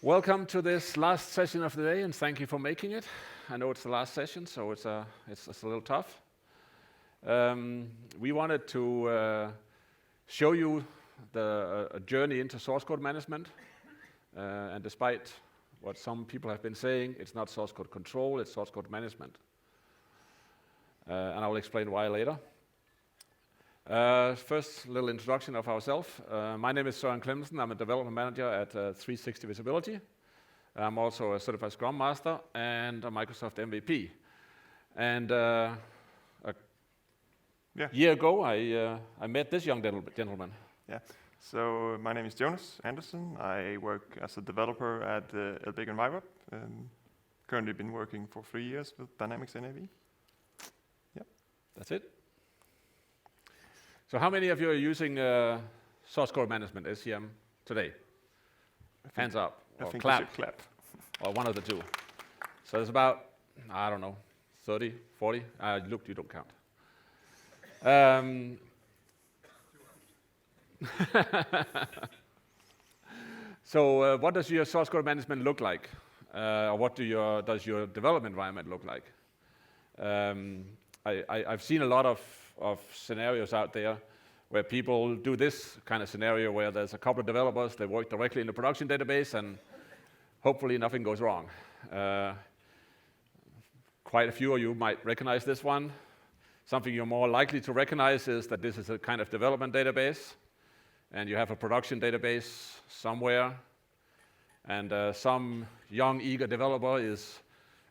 Welcome to this last session of the day, and thank you for making it. I know it's the last session, so it's a little tough. We wanted to show you a journey into source code management, and despite what some people have been saying, it's not source code control, it's source code management. And I will explain why later. First, a little introduction of ourselves. My name is Soren Klemmensen. I'm a development manager at 360 Visibility. I'm also a certified Scrum Master and a Microsoft MVP. And a year ago, I met this young gentleman. Yeah. So my name is Jonas Andersen. I work as a developer at Belgium and Antwerp. Currently been working for 3 years with Dynamics NAV. Yeah. That's it. So how many of you are using source code management, SCM, today? Hands up, or clap, or one of the two. So there's about, I don't know, 30, 40? Look, you don't count. So what does your source code management look like? Or what does your development environment look like? I've seen a lot of scenarios out there where people do this kind of scenario where there's a couple of developers, they work directly in the production database, and hopefully nothing goes wrong. Quite a few of you might recognize this one. Something you're more likely to recognize is that this is a kind of development database, and you have a production database somewhere, and some young, eager developer is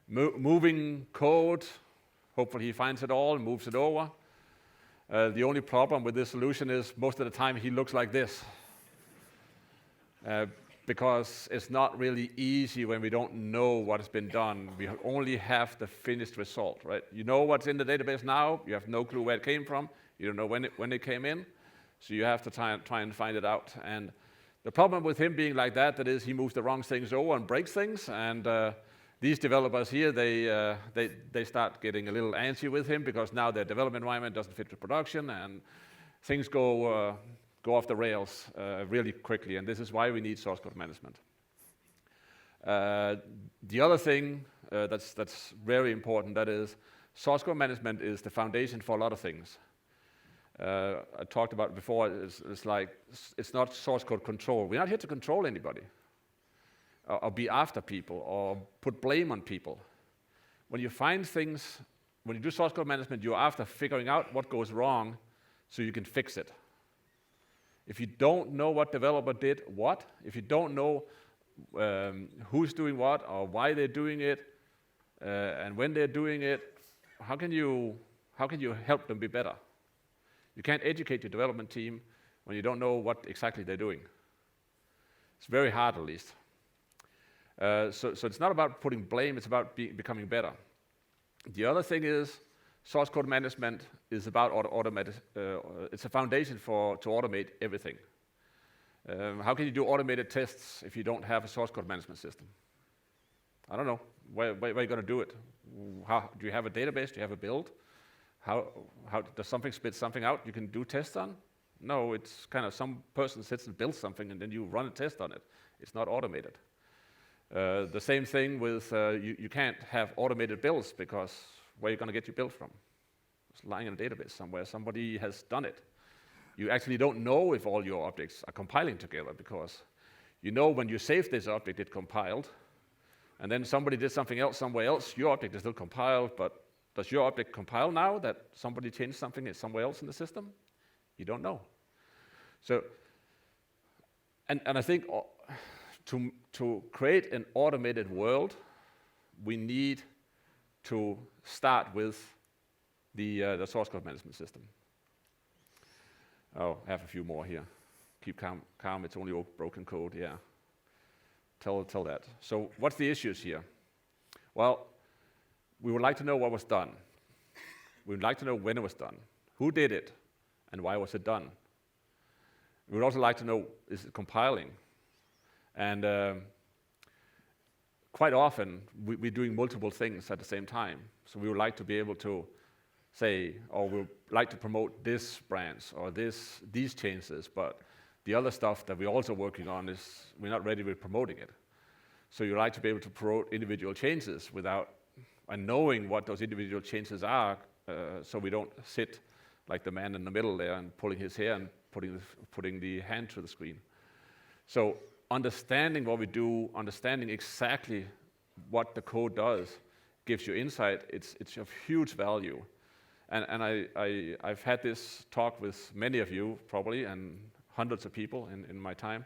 moving code. Hopefully he finds it all and moves it over. The only problem with this solution is most of the time he looks like this. Because it's not really easy when we don't know what has been done. We only have the finished result, right? You know what's in the database now, you have no clue where it came from, you don't know when it came in, so you have to try and find it out. And the problem with him being like that is he moves the wrong things over and breaks things, and these developers here, they start getting a little antsy with him because now their development environment doesn't fit with production, and things go off the rails really quickly, and this is why we need source code management. The other thing that's very important, that is, source code management is the foundation for a lot of things. I talked about it before, it's not source code control. We're not here to control anybody, or be after people, or put blame on people. When you find things, when you do source code management, you're after figuring out what goes wrong so you can fix it. If you don't know what developer did what, if you don't know who's doing what or why they're doing it, and when they're doing it, how can you help them be better? You can't educate your development team when you don't know what exactly they're doing. It's very hard, at least. So it's not about putting blame, it's about becoming better. The other thing is, source code management is about it's a foundation to automate everything. How can you do automated tests if you don't have a source code management system? I don't know. Where are you going to do it? Do you have a database? Do you have a build? How does something spit something out you can do tests on? No, it's kind of some person sits and builds something and then you run a test on it. It's not automated. The same thing with, you can't have automated builds because where are you going to get your build from? It's lying in a database somewhere. Somebody has done it. You actually don't know if all your objects are compiling together because you know when you save this object, it compiled, and then somebody did something else somewhere else, your object is still compiled, but does your object compile now that somebody changed something somewhere else in the system? You don't know. So, and I think to create an automated world, we need to start with the source code management system. Oh, I have a few more here. Keep calm, it's only broken code, yeah. Tell that. So what's the issues here? Well, we would like to know what was done. We would like to know when it was done. Who did it, and why was it done? We would also like to know, is it compiling? And quite often, we're doing multiple things at the same time. So we would like to be able to say, or we would like to promote this branch or these changes, but the other stuff that we're also working on is we're not ready with promoting it. So you like to be able to promote individual changes without and knowing what those individual changes are, so we don't sit like the man in the middle there and pulling his hair and putting the hand to the screen. So understanding what we do, understanding exactly what the code does, gives you insight. It's of huge value. And I've had this talk with many of you probably, and hundreds of people in my time.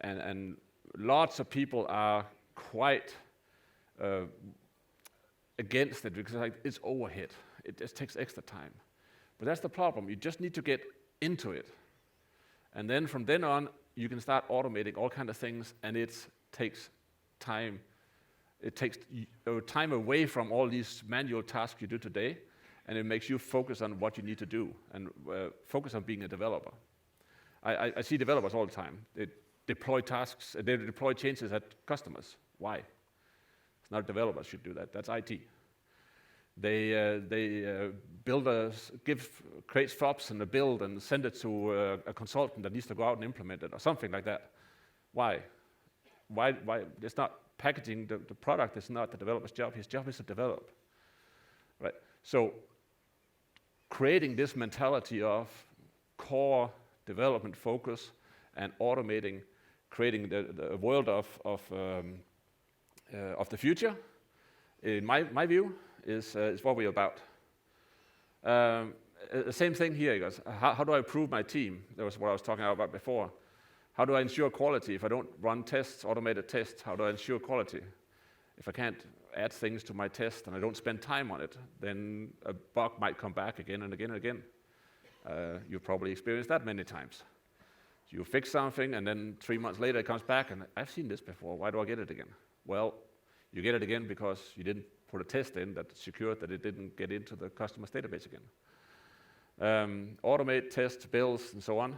And lots of people are quite against it because it's overhead. It just takes extra time. But that's the problem. You just need to get into it. And then from then on, you can start automating all kinds of things, and it takes time. It takes time away from all these manual tasks you do today, and it makes you focus on what you need to do and focus on being a developer. I see developers all the time. They deploy tasks, they deploy changes at customers. Why? It's not developers should do that. That's IT. They create flops in the build and send it to a consultant that needs to go out and implement it or something like that. Why? It's not packaging the product. It's not the developer's job. His job is to develop, right? So creating this mentality of core development focus and automating, creating the world of the future, in my view, is what we're about. The same thing here, you guys. How do I improve my team? That was what I was talking about before. How do I ensure quality? If I don't run tests, automated tests, how do I ensure quality? If I can't add things to my test and I don't spend time on it, then a bug might come back again and again and again. You've probably experienced that many times. You fix something and then 3 months later it comes back and I've seen this before, why do I get it again? Well, you get it again because you didn't put a test in that secured that it didn't get into the customer's database again. Automate, test, builds, and so on.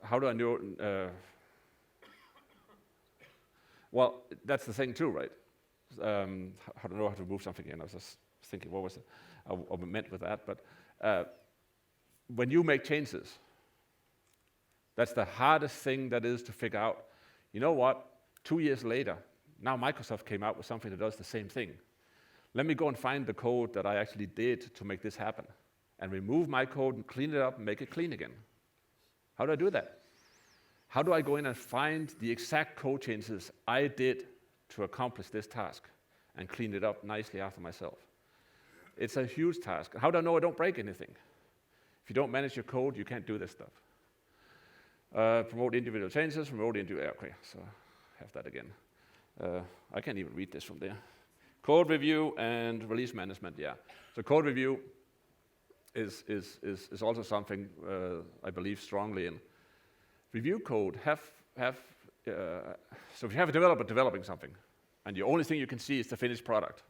How do I know? Well, that's the thing too, right? How to know how to move something in. I was just thinking, what was it I meant with that? But when you make changes, that's the hardest thing that is to figure out. You know what? 2 years later, now Microsoft came out with something that does the same thing. Let me go and find the code that I actually did to make this happen, and remove my code and clean it up and make it clean again. How do I do that? How do I go in and find the exact code changes I did to accomplish this task and clean it up nicely after myself? It's a huge task. How do I know I don't break anything? If you don't manage your code, you can't do this stuff. Promote individual changes, okay, so have that again. I can't even read this from there. Code review and release management, yeah. So code review is also something I believe strongly in. Review code, so if you have a developer developing something, and the only thing you can see is the finished product,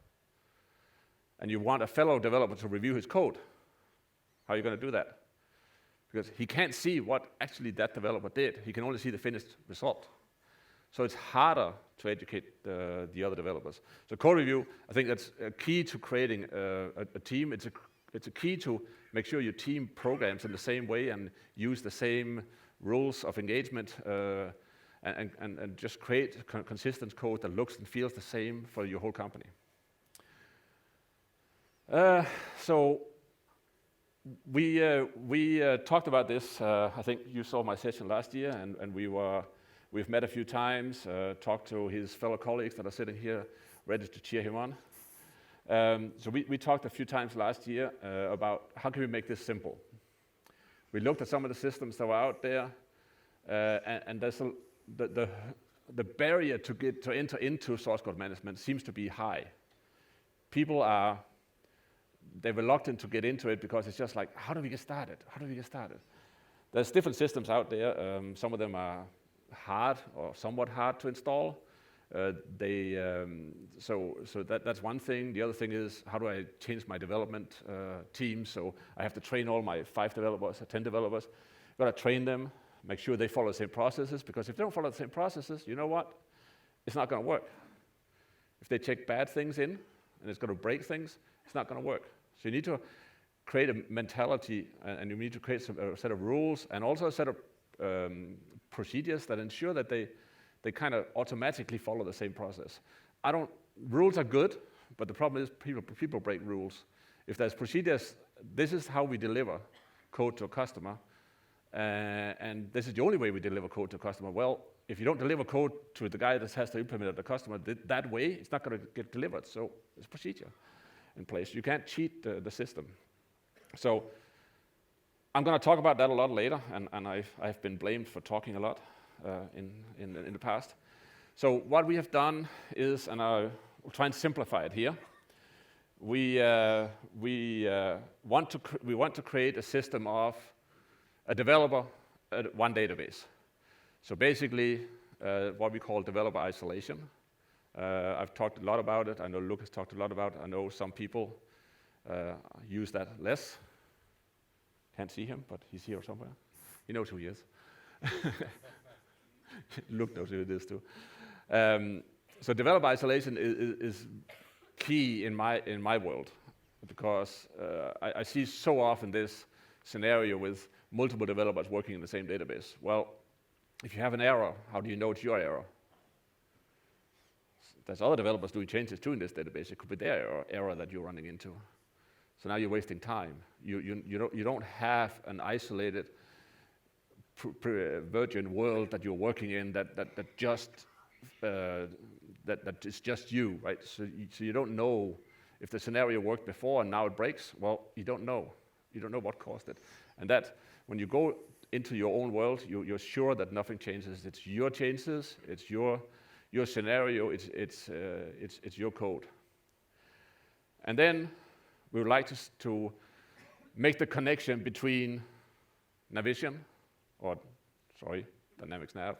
and you want a fellow developer to review his code, how are you going to do that? Because he can't see what actually that developer did. He can only see the finished result. So it's harder to educate the other developers. So code review, I think that's a key to creating a team. It's a key to make sure your team programs in the same way and use the same rules of engagement and just create consistent code that looks and feels the same for your whole company. So we talked about this. I think you saw my session last year, and we've met a few times, talked to his fellow colleagues that are sitting here, ready to cheer him on. So we talked a few times last year about how can we make this simple. We looked at some of the systems that were out there, and there's the barrier to enter into source code management seems to be high. People they're reluctant to get into it because it's just like, how do we get started? How do we get started? There's different systems out there. Some of them are hard or somewhat hard to install. So that's one thing. The other thing is, how do I change my development team? So I have to train all my 5 developers or 10 developers. I've got to train them, make sure they follow the same processes, because if they don't follow the same processes, you know what? It's not going to work. If they check bad things in and it's going to break things, it's not going to work. So you need to create a mentality, and you need to create a set of rules and also a set of procedures that ensure that they kind of automatically follow the same process. Rules are good, but the problem is people break rules. If there's procedures, this is how we deliver code to a customer, and this is the only way we deliver code to a customer. Well, if you don't deliver code to the guy that has to implement it, the customer, that way, it's not going to get delivered. So there's procedure in place. You can't cheat the system. So I'm going to talk about that a lot later, and I've been blamed for talking a lot in the past. So what we have done is, and I'll try and simplify it here, we want to create a system of a developer at one database. So basically, what we call developer isolation. I've talked a lot about it. I know Luke has talked a lot about it. I know some people use that less. Can't see him, but he's here somewhere. He knows who he is. Luke knows who it is too. So developer isolation is key in my world, because I see so often this scenario with multiple developers working in the same database. Well, if you have an error, how do you know it's your error? There's other developers doing changes too in this database. It could be their error that you're running into. So now you're wasting time. You don't have an isolated virgin world that you're working in that is just you, right? So you don't know if the scenario worked before and now it breaks. Well, you don't know. You don't know what caused it. And that when you go into your own world, you're sure that nothing changes. It's your changes. It's your scenario. It's your code. And then we would like to make the connection between Navision, Dynamics NAV,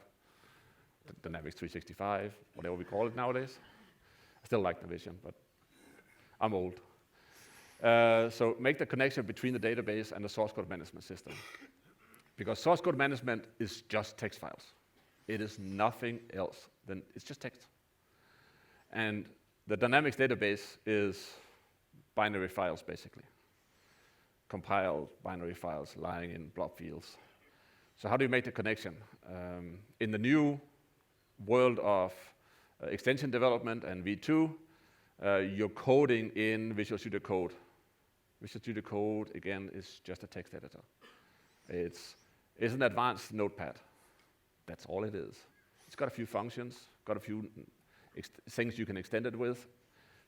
Dynamics 365, whatever we call it nowadays. I still like Navision, but I'm old. So make the connection between the database and the source code management system. Because source code management is just text files. It is nothing else than, it's just text. And the Dynamics database is binary files, basically. Compiled binary files lying in blob fields. So how do you make the connection? In the new world of extension development and V2, you're coding in Visual Studio Code. Visual Studio Code, again, is just a text editor. It's an advanced notepad. That's all it is. It's got a few functions, got a few things you can extend it with,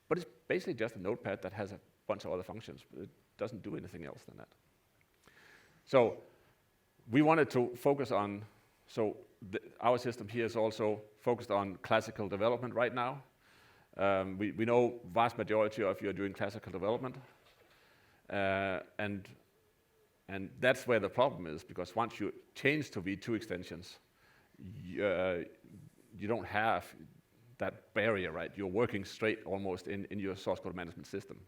but it's basically just a notepad that has a bunch of other functions. It doesn't do anything else than that. So we wanted to focus on, our system here is also focused on classical development right now. We know vast majority of you are doing classical development, and that's where the problem is, because once you change to V2 extensions, you don't have that barrier, right? You're working straight almost in your source code management system.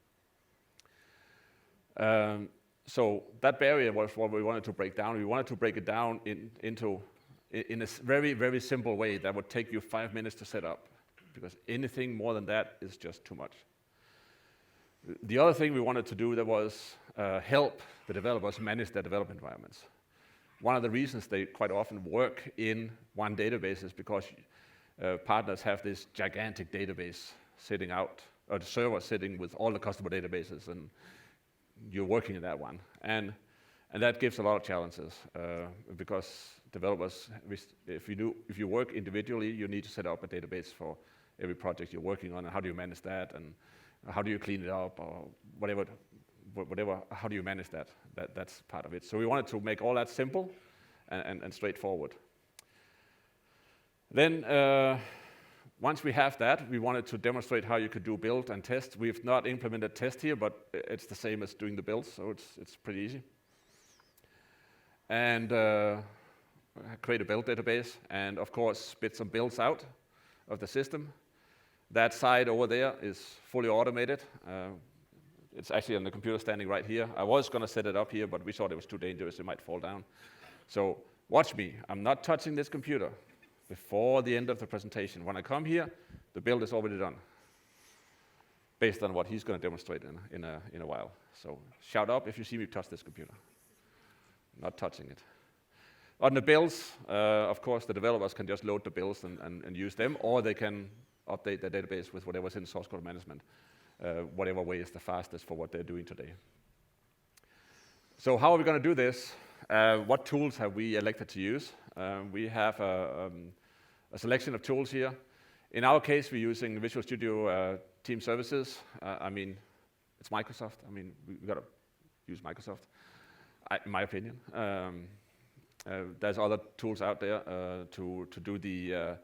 So that barrier was what we wanted to break down. We wanted to break it down in a very, very simple way that would take you 5 minutes to set up, because anything more than that is just too much. The other thing we wanted to do that was help the developers manage their development environments. One of the reasons they quite often work in one database is because partners have this gigantic database sitting out, or the server sitting with all the customer databases, and you're working in that one. And that gives a lot of challenges, because developers, if you work individually, you need to set up a database for every project you're working on, and how do you manage that, and how do you clean it up, or whatever, how do you manage that? That's part of it. So we wanted to make all that simple and straightforward. Then, once we have that, we wanted to demonstrate how you could do build and test. We've not implemented test here, but it's the same as doing the build, so it's pretty easy. And create a build database, and of course, spit some builds out of the system. That side over there is fully automated. It's actually on the computer standing right here. I was going to set it up here, but we thought it was too dangerous. It might fall down. So watch me. I'm not touching this computer before the end of the presentation. When I come here, the build is already done, based on what he's going to demonstrate in a while. So shout up if you see me touch this computer. Not touching it. On the builds, of course, the developers can just load the builds and use them, or they can update their database with whatever's in source code management, whatever way is the fastest for what they're doing today. So how are we going to do this? What tools have we elected to use? We have a selection of tools here. In our case, we're using Visual Studio Team Services. I mean, it's Microsoft. I mean, we got to use Microsoft, in my opinion. There's other tools out there to do the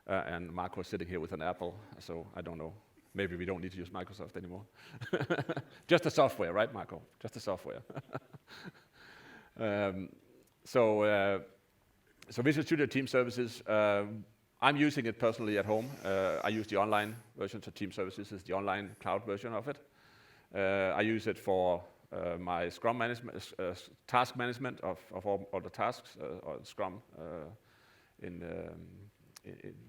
and Marco's sitting here with an Apple, so I don't know. Maybe we don't need to use Microsoft anymore. Just the software, right, Marco? Just the software. So Visual Studio Team Services, I'm using it personally at home. I use the online version, so Team Services is the online cloud version of it. I use it for my Scrum management, task management of all the tasks, or Scrum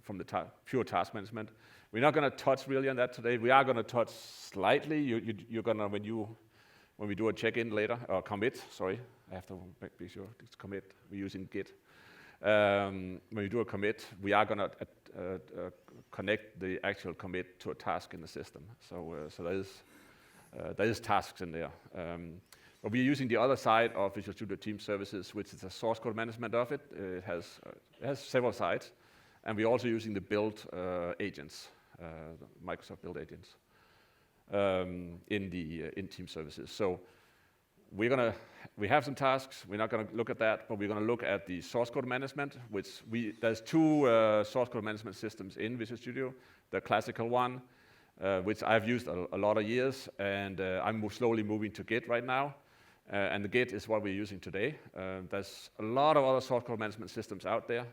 from the pure task management. We're not going to touch really on that today. We are going to touch slightly. You're going to, when we do a check-in later, or commit, sorry, I have to be sure it's commit. We're using Git. When we do a commit, we are going to connect the actual commit to a task in the system. So there is tasks in there. But we're using the other side of Visual Studio Team Services, which is the source code management of it. It has several sides. And we're also using the build agents, Microsoft build agents, in Team Services. So we have some tasks. We're not going to look at that, but we're going to look at the source code management, which there's two source code management systems in Visual Studio. The classical one, which I've used a lot of years, and I'm slowly moving to Git right now. And the Git is what we're using today. There's a lot of other source code management systems out there,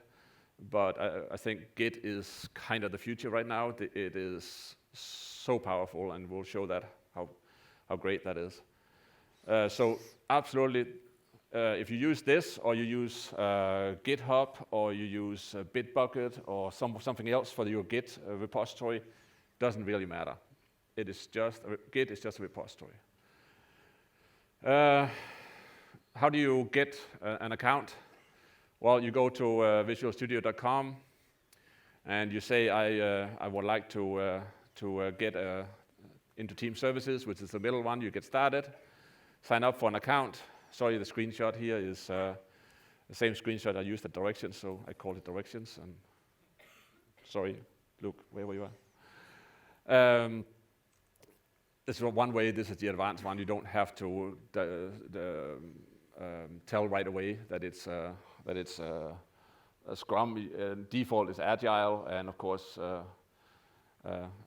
but I think Git is kind of the future right now. It is so powerful, and we'll show that how great that is. So absolutely, if you use this, or you use GitHub, or you use Bitbucket, or something else for your Git repository, doesn't really matter. It is just Git is just a repository. How do you get an account? Well, you go to visualstudio.com, and you say, I would like to get into Team Services, which is the middle one. You get started, sign up for an account. Sorry, the screenshot here is the same screenshot I used at directions, so I called it directions. And sorry, Luke, where were you at? This is one way. This is the advanced one. You don't have to tell right away that it's a Scrum. Default is Agile, and of course,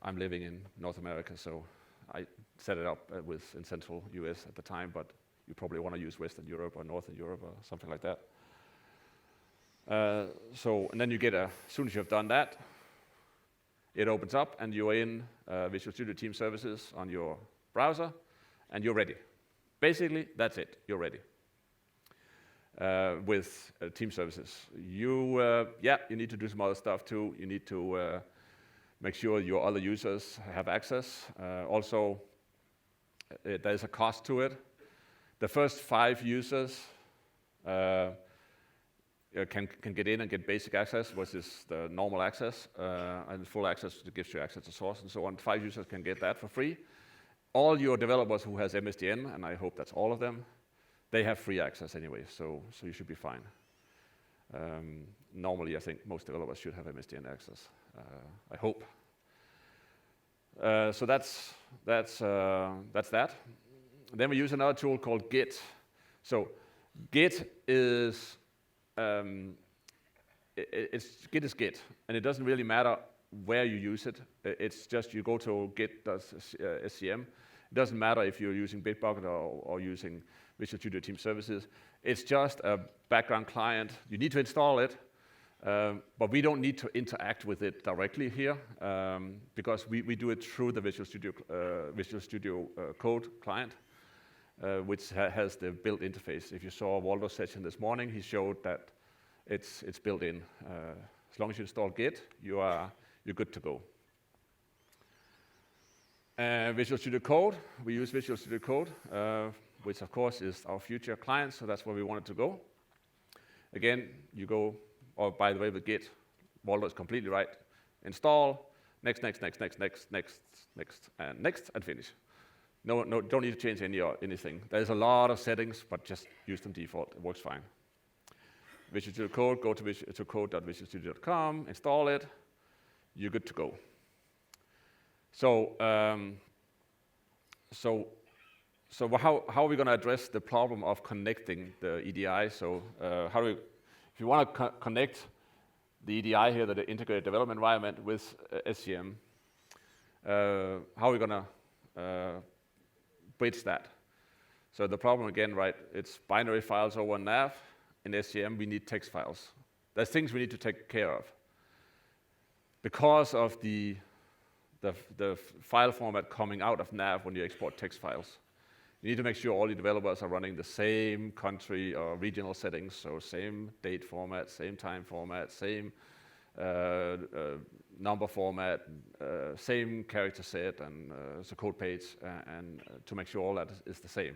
I'm living in North America, so I set it up in Central US at the time, but you probably want to use Western Europe or Northern Europe or something like that. And then you get as soon as you've done that, it opens up, and you're in Visual Studio Team Services on your browser, and you're ready. Basically, that's it. You're ready with Team Services. You need to do some other stuff too. You need to make sure your other users have access. Also, there's a cost to it. The first 5 users can get in and get basic access, which is the normal access, and full access gives you access to source and so on. 5 users can get that for free. All your developers who has MSDN, and I hope that's all of them, they have free access anyway, so you should be fine. Normally, I think most developers should have MSDN access. I hope. So that's that. Then we use another tool called Git. So Git is Git is Git, and it doesn't really matter where you use it. It's just you go to git.scm. It doesn't matter if you're using Bitbucket or using Visual Studio Team Services. It's just a background client. You need to install it, but we don't need to interact with it directly here because we do it through the Visual Studio Code client, which has the built interface. If you saw Waldo's session this morning, he showed that it's built in. As long as you install Git, you're good to go. Visual Studio Code, we use Visual Studio Code. which of course is our future clients, so that's where we want it to go. Again, you go, or by the way, with Git, Waldo is completely right. Install, next, and finish. No, don't need to change anything. There's a lot of settings, but just use them default. It works fine. Visual Studio Code, go to code.visualstudio.com, install it. You're good to go. So how are we going to address the problem of connecting the EDI? So if you want to connect the EDI here, the integrated development environment with SCM, how are we going to bridge that? So the problem again, right? It's binary files over NAV. In SCM, we need text files. There's things we need to take care of because of the file format coming out of NAV when you export text files. You need to make sure all the developers are running the same country or regional settings, so same date format, same time format, same number format, same character set, and the code page, and to make sure all that is the same.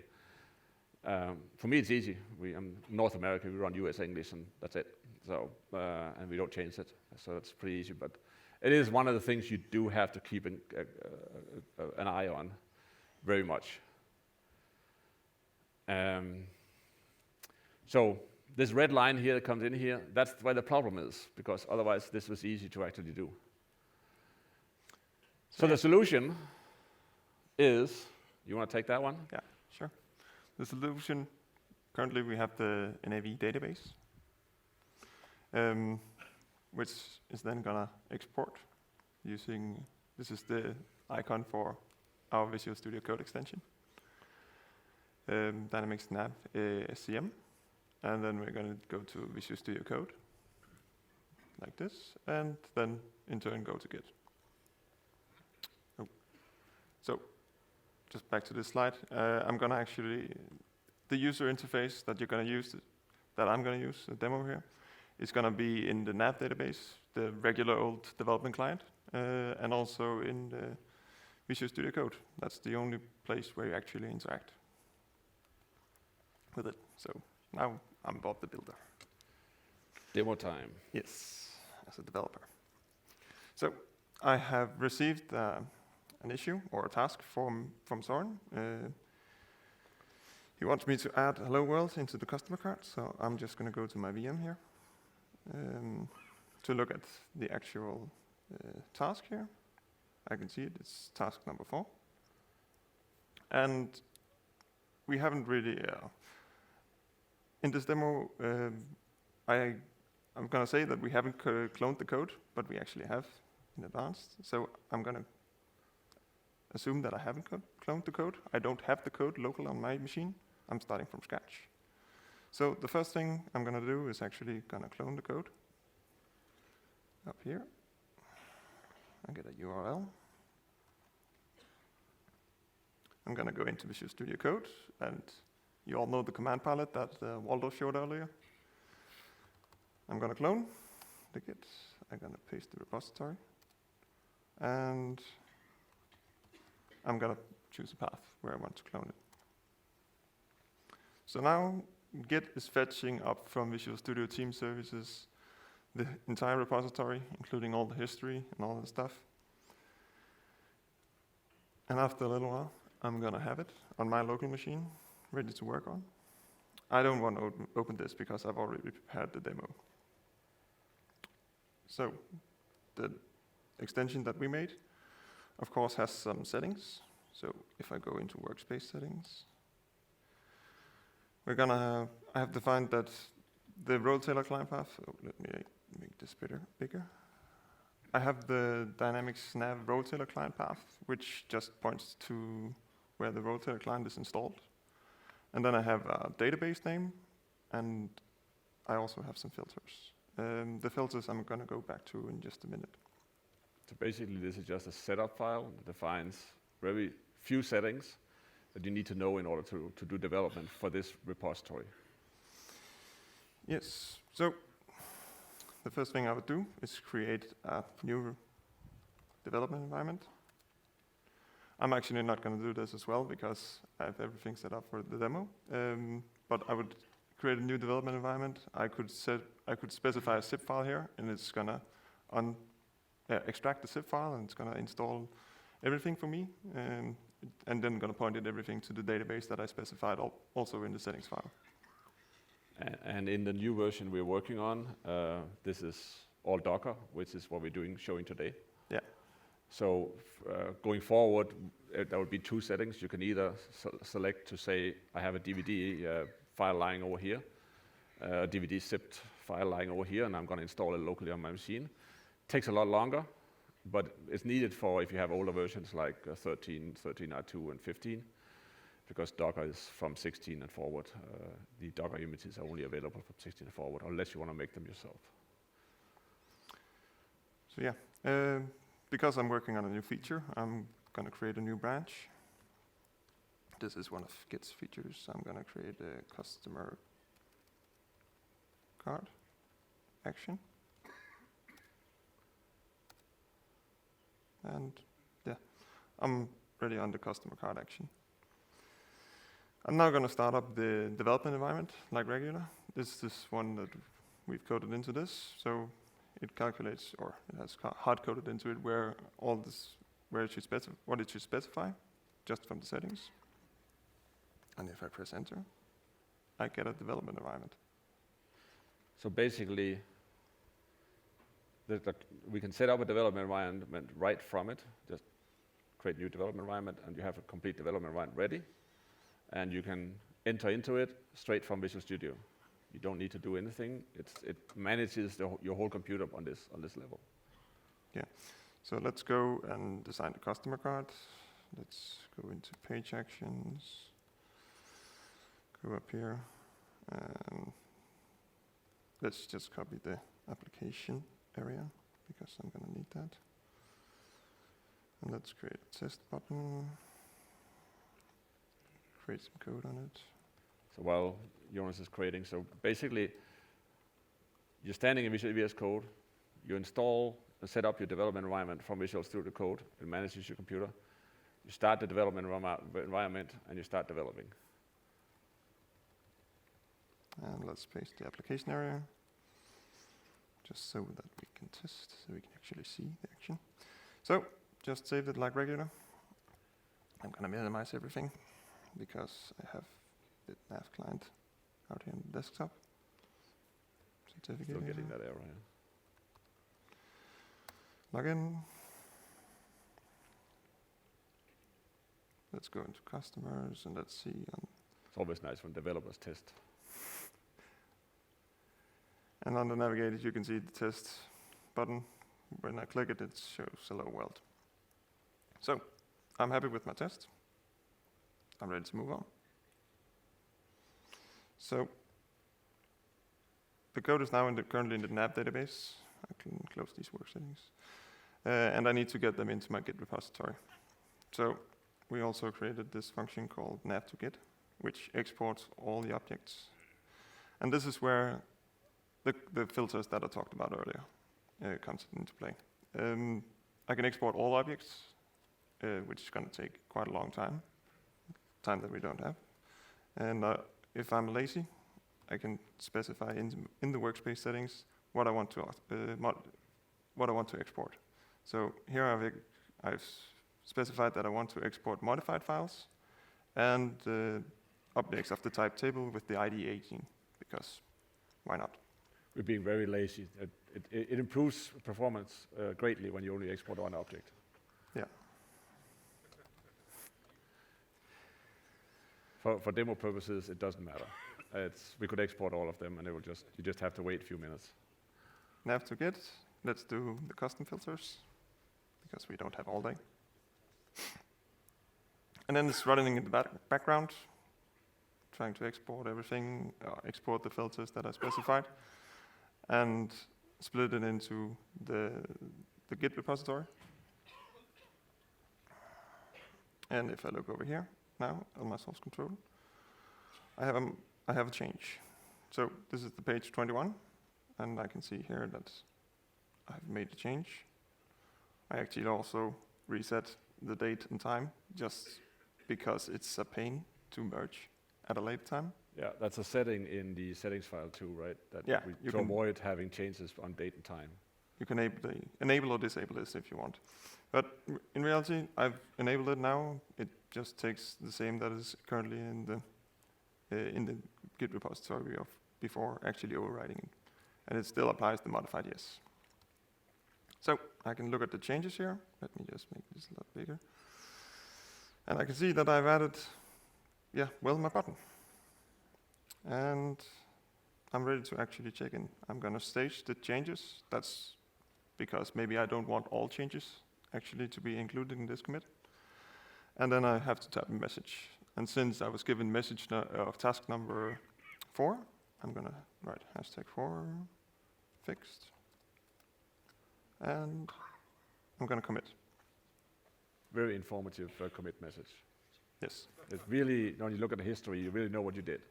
For me, it's easy. I'm North America, we run US English, and that's it. So, and we don't change it, so it's pretty easy. But it is one of the things you do have to keep an eye on, very much. So this red line here that comes in here, that's where the problem is, because otherwise this was easy to actually do. So the solution is, you want to take that one? Yeah, sure. The solution, currently we have the NAV database, which is then gonna export using, this is the icon for our Visual Studio Code extension. Dynamics NAV SCM, and then we're going to go to Visual Studio Code, like this, and then in turn go to Git. Oh. So, just back to this slide, I'm going to actually, the user interface that you're going to use, that I'm going to use, the demo here, is going to be in the NAV database, the regular old development client, and also in the Visual Studio Code. That's the only place where you actually interact with it. So now I'm Bob the Builder. Demo time. Yes, as a developer. So I have received an issue or a task from Soren. He wants me to add Hello World into the customer card, so I'm just going to go to my VM here to look at the actual task here. I can see it's task number 4. And we haven't really, in this demo, I'm going to say that we haven't cloned the code, but we actually have in advance. So I'm going to assume that I haven't cloned the code. I don't have the code local on my machine. I'm starting from scratch. So the first thing I'm going to do is actually going to clone the code up here. I get a URL. I'm going to go into Visual Studio Code, and you all know the command palette that Waldo showed earlier. I'm going to clone the Git. I'm going to paste the repository, and I'm going to choose a path where I want to clone it. So now Git is fetching up from Visual Studio Team Services the entire repository, including all the history and all the stuff. And after a little while, I'm going to have it on my local machine, ready to work on. I don't want to open this because I've already prepared the demo. So the extension that we made, of course, has some settings. So if I go into workspace settings, I have defined that the role tailor client path, let me make this bigger. I have the Dynamics NAV role tailor client path, which just points to where the role tailor client is installed. And then I have a database name, and I also have some filters. The filters I'm going to go back to in just a minute. So basically, this is just a setup file that defines very few settings that you need to know in order to do development for this repository. Yes. So the first thing I would do is create a new development environment. I'm actually not going to do this as well because I have everything set up for the demo. But I would create a new development environment. I could specify a zip file here, and it's gonna extract the zip file, and it's gonna install everything for me, and then gonna point everything to the database that I specified also in the settings file. And in the new version we're working on, this is all Docker, which is what we're showing today. Yeah. So going forward, there will be two settings. You can either select to say, I have a DVD file lying over here, a DVD zipped file lying over here, and I'm going to install it locally on my machine. Takes a lot longer, but it's needed for if you have older versions like 13, 13R2, and 15, because Docker is from 16 and forward. The Docker images are only available from 16 and forward, unless you want to make them yourself. So yeah, because I'm working on a new feature, I'm going to create a new branch. This is one of Git's features. I'm going to create a customer card action. And yeah, I'm ready on the customer card action. I'm now going to start up the development environment like regular. This is one that we've coded into this. So it calculates, or it has hard-coded into it what it should specify just from the settings. And if I press enter, I get a development environment. So basically, we can set up a development environment right from it. Just create new development environment, and you have a complete development environment ready. And you can enter into it straight from Visual Studio. You don't need to do anything. It manages your whole computer on this level. Yeah. So let's go and design the customer card. Let's go into page actions. Go up here. Let's just copy the application area because I'm going to need that. And let's create a test button. Create some code on it. So while Jonas is creating, so basically, you're standing in Visual VS Code, you install and set up your development environment from Visual Studio Code, it manages your computer, you start the development environment, and you start developing. And let's paste the application area, just so that we can test, so we can actually see the action. So, just save it like regular. I'm going to minimize everything, because I have the NAV client out here on the desktop. Certificate. Still getting that error. Yeah. Login. Let's go into customers and let's see. It's always nice when developers test. And on the navigator, you can see the test button. When I click it, it shows hello world. So I'm happy with my test. I'm ready to move on. So the code is now currently in the NAV database. I can close these work settings. And I need to get them into my Git repository. So we also created this function called nav to Git, which exports all the objects. And this is where the filters that I talked about earlier comes into play. I can export all objects, which is going to take quite a long time that we don't have. And if I'm lazy, I can specify in the workspace settings what I want to export. So here I've specified that I want to export modified files and objects of the type table with the ID 18, because why not? We're being very lazy. It improves performance greatly when you only export one object. Yeah. For demo purposes, it doesn't matter. We could export all of them, and you just have to wait a few minutes. Nav to Git. Let's do the custom filters, because we don't have all day. And then it's running in the background, trying to export everything, export the filters that I specified, and split it into the Git repository. And if I look over here now on my source control, I have a change. So this is the page 21, and I can see here that I've made a change. I actually also reset the date and time, just because it's a pain to merge at a later time. Yeah, that's a setting in the settings file too, right? That Yeah, we to avoid having changes on date and time. You can enable or disable this if you want. But in reality, I've enabled it now. It just takes the same that is currently in the Git repository of before actually overriding it. And it still applies the modified yes. So I can look at the changes here. Let me just make this a lot bigger. And I can see that I've added, my button. And I'm ready to actually check in. I'm going to stage the changes. That's because maybe I don't want all changes actually to be included in this commit. And then I have to type a message. And since I was given message of task number 4, I'm going to write #4 fixed. And I'm going to commit. Very informative commit message. Yes. It's really, when you look at the history, you really know what you did.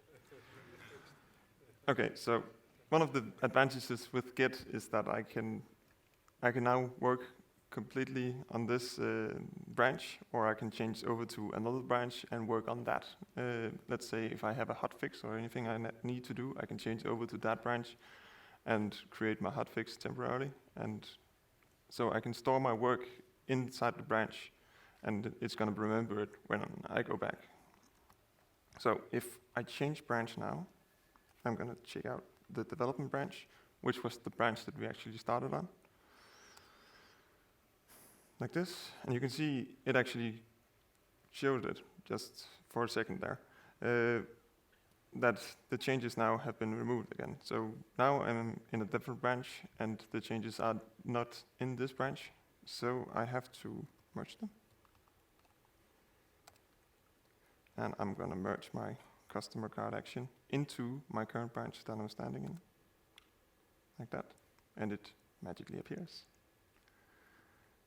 Okay, so one of the advantages with Git is that I can now work completely on this branch, or I can change over to another branch and work on that. Let's say if I have a hotfix or anything I need to do, I can change over to that branch and create my hotfix temporarily. And so I can store my work inside the branch, and it's going to remember it when I go back. So if I change branch now, I'm going to check out the development branch, which was the branch that we actually started on. Like this, and you can see it actually showed it just for a second there, that the changes now have been removed again. So now I'm in a different branch, and the changes are not in this branch, so I have to merge them. And I'm going to merge my customer card action into my current branch that I'm standing in, like that, and it magically appears.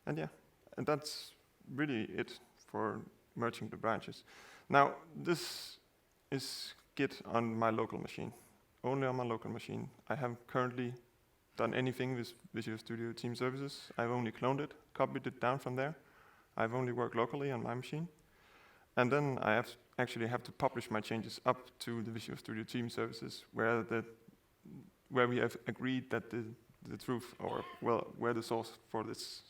And and that's really it for merging the branches. Now, this is Git on my local machine, only on my local machine. I haven't currently done anything with Visual Studio Team Services. I've only cloned it, copied it down from there. I've only worked locally on my machine. And then I actually have to publish my changes up to the Visual Studio Team Services, where we have agreed that the truth, or where the source for this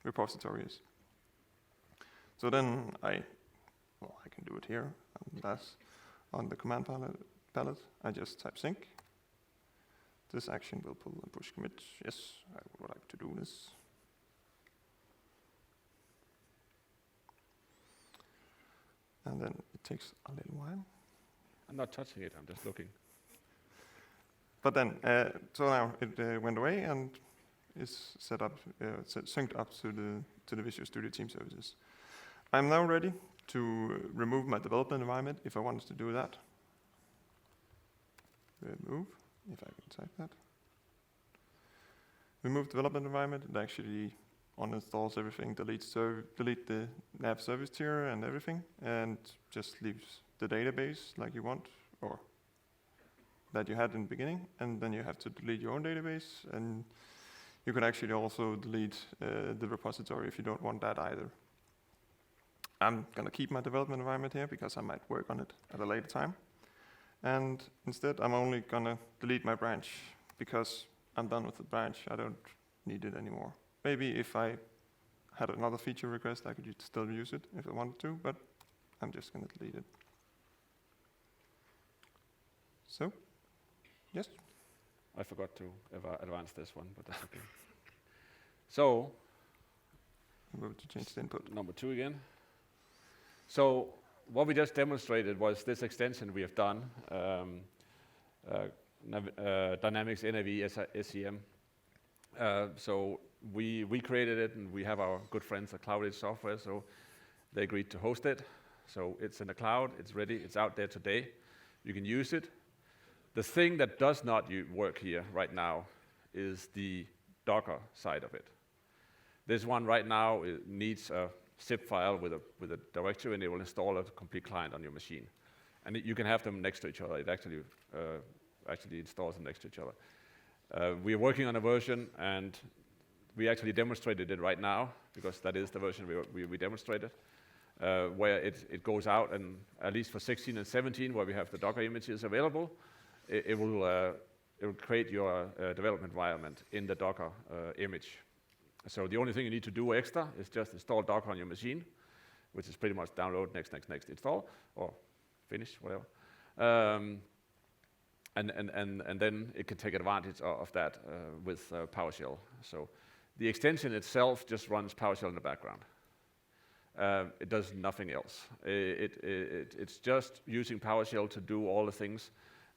repository is. So then I can do it here. That's on the command palette. I just type sync. This action will pull and push commit. Yes, I would like to do this. And then it takes a little while. I'm not touching it, I'm just looking. But then, so now it went away and is set up, synced up to the Visual Studio Team Services. I'm now ready to remove my development environment if I wanted to do that. Remove, if I can type that. Remove development environment, it actually uninstalls everything, delete the NAV service tier and everything, and just leaves the database like you want, or that you had in the beginning, and then you have to delete your own database, and you can actually also delete the repository if you don't want that either. I'm going to keep my development environment here because I might work on it at a later time. And instead, I'm only going to delete my branch because I'm done with the branch. I don't need it anymore. Maybe if I had another feature request, I could still use it if I wanted to, but I'm just going to delete it. So, yes? I forgot to advance this one, but that's okay. So, I'm going to change the input. Number 2 again. So, what we just demonstrated was this extension we have done, Dynamics NAV SEM. So we created it, and we have our good friends at Cloud Edge Software, so they agreed to host it. So it's in the cloud, it's ready, it's out there today. You can use it. The thing that does not work here right now is the Docker side of it. This one right now needs a zip file with a directory, and it will install a complete client on your machine. And you can have them next to each other. It actually installs them next to each other. We are working on a version, and We actually demonstrated it right now, because that is the version we demonstrated, where it goes out, and at least for 16 and 17, where we have the Docker images available, it will create your development environment in the Docker image. So the only thing you need to do extra is just install Docker on your machine, which is pretty much download, next, install, or finish, whatever. And then it can take advantage of that with PowerShell. So the extension itself just runs PowerShell in the background. It does nothing else. It's just using PowerShell to do all the things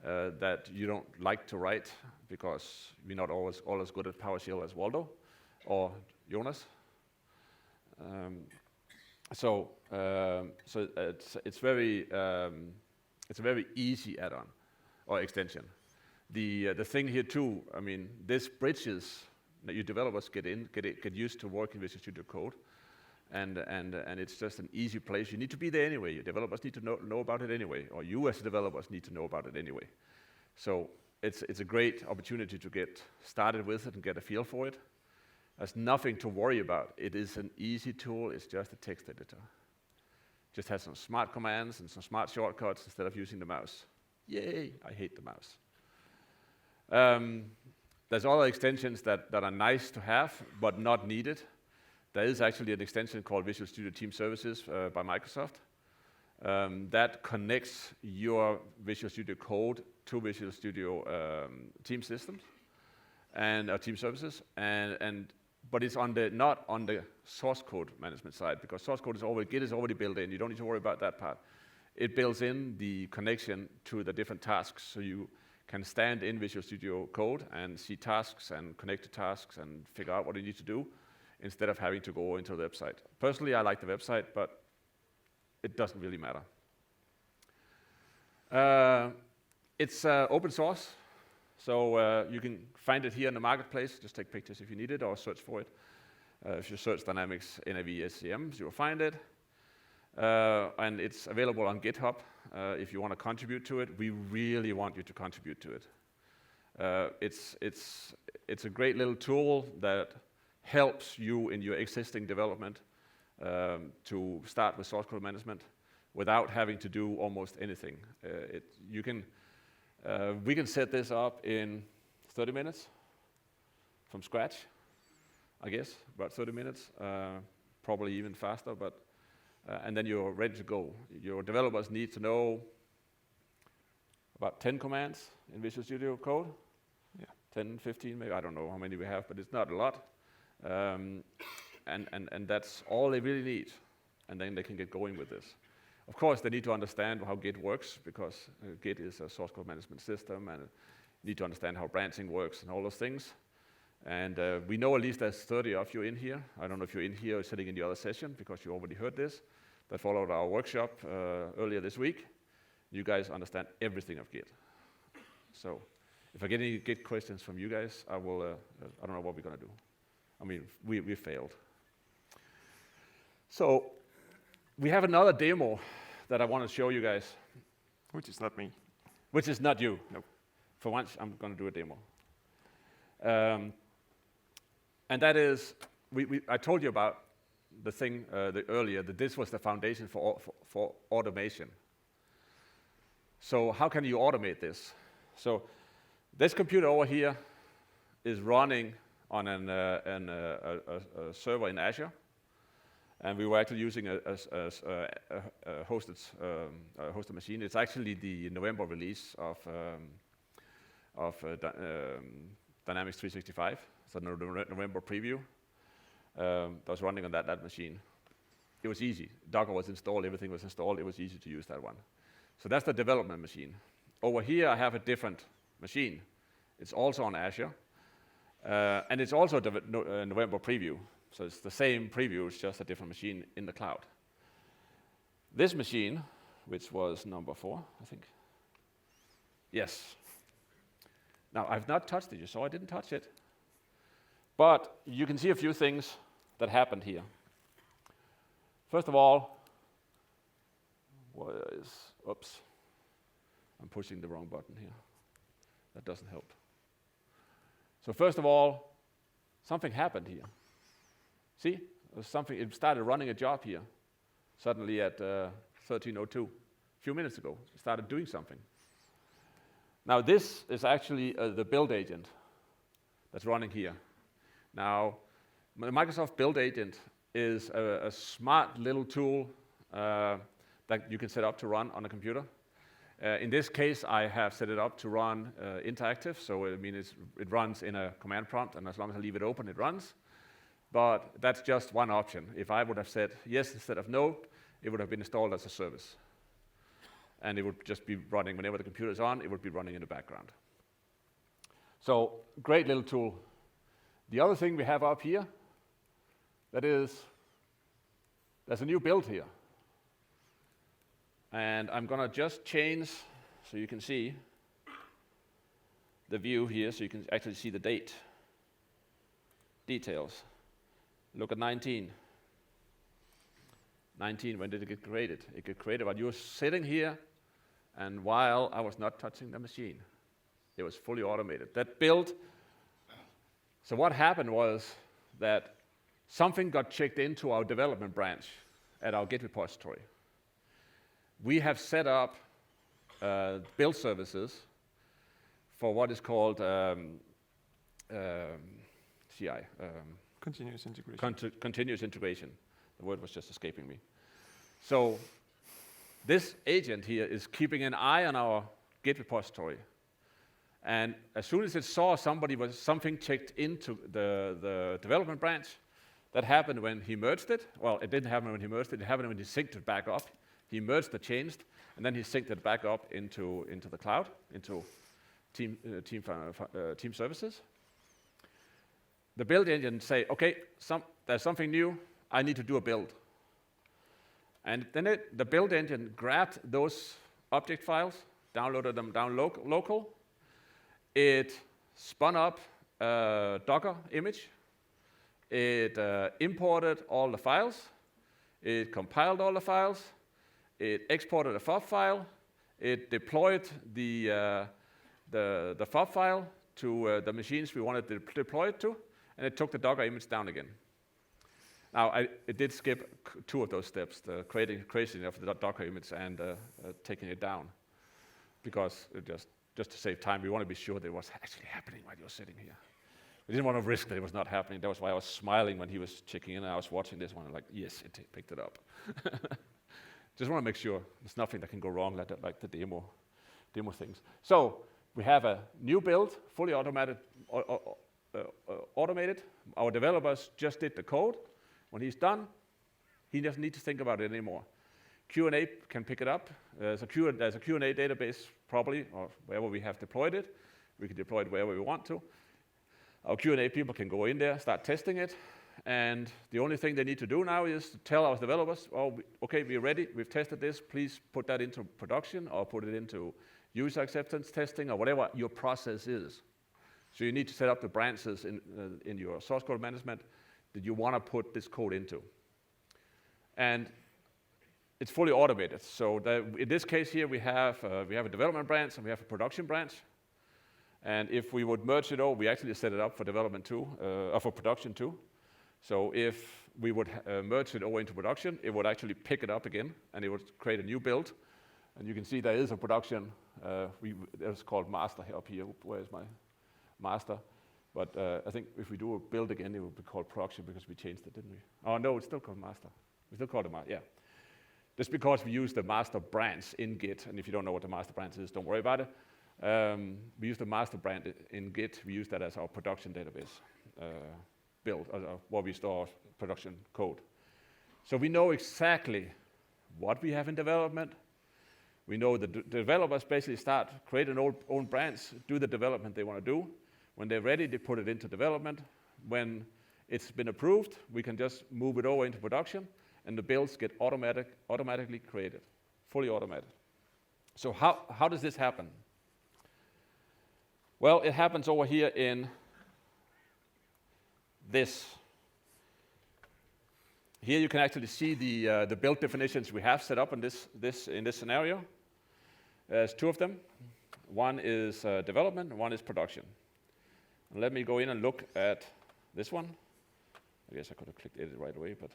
that you don't like to write, because we're not always good at PowerShell as Waldo or Jonas. So it's a very easy add-on or extension. The thing here too, I mean, this bridges that you developers get used to working with Visual Studio Code, and it's just an easy place. You need to be there anyway. Your developers need to know about it anyway, or you as developers need to know about it anyway. So it's a great opportunity to get started with it and get a feel for it. There's nothing to worry about. It is an easy tool. It's just a text editor. Just has some smart commands and some smart shortcuts instead of using the mouse. Yay, I hate the mouse. There's other extensions that are nice to have, but not needed. There is actually an extension called Visual Studio Team Services by Microsoft that connects your Visual Studio Code to Visual Studio team systems and team services, but it's not on the source code management side, because source code Git is already built in. You don't need to worry about that part. It builds in the connection to the different tasks, so you can stand in Visual Studio Code and see tasks and connect to tasks and figure out what you need to do, instead of having to go into the website. Personally, I like the website, but it doesn't really matter. It's open source, so you can find it here in the marketplace. Just take pictures if you need it, or search for it. If you search Dynamics NAV SCM, you'll find it. And it's available on GitHub if you want to contribute to it. We really want you to contribute to it. It's a great little tool that helps you in your existing development to start with source code management without having to do almost anything. We can set this up in 30 minutes from scratch, I guess, about 30 minutes, probably even faster, but and then you're ready to go. Your developers need to know about 10 commands in Visual Studio Code. Yeah. 10, 15, maybe, I don't know how many we have, but it's not a lot. And that's all they really need, and then they can get going with this. Of course, they need to understand how Git works, because Git is a source code management system, and you need to understand how branching works and all those things. And we know at least there's 30 of you in here. I don't know if you're in here or sitting in the other session, because you already heard this, that followed our workshop earlier this week. You guys understand everything of Git. So if I get any Git questions from you guys, I don't know what we're going to do. I mean, we failed. So we have another demo that I want to show you guys. Which is not me. Which is not you. No. For once, I'm going to do a demo. And that is, I told you about the thing earlier, that this was the foundation for automation. So how can you automate this? So this computer over here is running on a server in Azure, and we were actually using a hosted machine. It's actually the November release of Dynamics 365, so November preview. That was running on that machine. It was easy. Docker was installed, everything was installed. It was easy to use that one. So that's the development machine. Over here, I have a different machine. It's also on Azure, and it's also November preview. So it's the same preview, it's just a different machine in the cloud. This machine, which was number 4, I think. Yes. Now, I've not touched it. You saw I didn't touch it. But you can see a few things that happened here. First of all, oops, I'm pushing the wrong button here. That doesn't help. So first of all, something happened here. See, it started running a job here, suddenly at 13:02. A few minutes ago, it started doing something. Now this is actually the build agent that's running here. Now, the Microsoft Build Agent is a smart little tool that you can set up to run on a computer. In this case, I have set it up to run interactive, so it runs in a command prompt, and as long as I leave it open, it runs. But that's just one option. If I would have said yes instead of no, it would have been installed as a service. And it would just be running whenever the computer is on, it would be running in the background. So, great little tool. The other thing we have up here, that is, there's a new build here. And I'm going to just change so you can see the view here, so you can actually see the date. Details. Look at 19. 19, when did it get created? It got created while you were sitting here, and while I was not touching the machine. It was fully automated. That build, so what happened was that something got checked into our development branch at our Git repository. We have set up build services for what is called CI. Continuous integration. Continuous integration. The word was just escaping me. So this agent here is keeping an eye on our Git repository. And as soon as it saw something checked into the development branch, that happened when he merged it. Well, it didn't happen when he merged it. It happened when he synced it back up. He merged the changed, and then he synced it back up into the cloud, into team services. The build engine say, okay, there's something new. I need to do a build. And then the build engine grabbed those object files, downloaded them down local. It spun up a Docker image. It imported all the files. It compiled all the files. It exported a FOB file. It deployed the FOB file to the machines we wanted to deploy it to, and it took the Docker image down again. Now, it did skip two of those steps, the creation of the Docker image and taking it down, because just to save time, we want to be sure that it was actually happening while you're sitting here. We didn't want to risk that it was not happening. That was why I was smiling when he was checking in, and I was watching this one, and like, yes, it picked it up. Just want to make sure there's nothing that can go wrong like the demo things. So we have a new build, fully automated. Our developers just did the code. When he's done, he doesn't need to think about it anymore. Q&A can pick it up. There's a Q&A database probably, or wherever we have deployed it. We can deploy it wherever we want to. Our Q&A people can go in there, start testing it, and the only thing they need to do now is to tell our developers, okay, we're ready, we've tested this, please put that into production or put it into user acceptance testing or whatever your process is. So you need to set up the branches in your source code management that you want to put this code into. And it's fully automated. So in this case here, we have a development branch and we have a production branch. And if we would merge it all, we actually set it up for development too, or for production too. So if we would merge it over into production, it would actually pick it up again, and it would create a new build. And you can see there is a production. It's called master up here. Where is my master? But I think if we do a build again, it would be called production because we changed it, didn't we? Oh no, it's still called master. We still call it master. Yeah. Just because we use the master branch in Git, and if you don't know what the master branch is, don't worry about it. We use the master branch in Git. We use that as our production database build, where we store production code. So we know exactly what we have in development. We know the developers basically start, create an own branch, do the development they want to do. When they're ready, they put it into development. When it's been approved, we can just move it over into production, and the builds get automatically created, fully automated. So how does this happen? Well, it happens over here in this. Here you can actually see the build definitions we have set up in this scenario. There's two of them. One is development, and one is production. And let me go in and look at this one. I guess I could have clicked edit right away, but.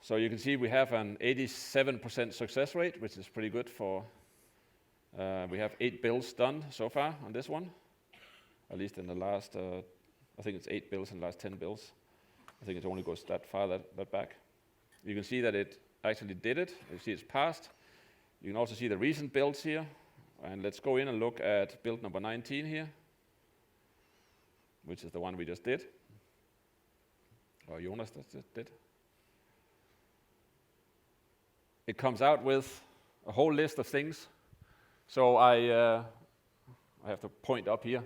So you can see we have an 87% success rate, which is pretty good for, we have 8 builds done so far on this one, at least in the last, I think it's 8 builds in the last 10 builds. I think it only goes that far, that back. You can see that it actually did it. You see it's passed. You can also see the recent builds here. And let's go in and look at build number 19 here, which is the one we just did, or Jonas just did. It comes out with a whole list of things. So I have to point up here.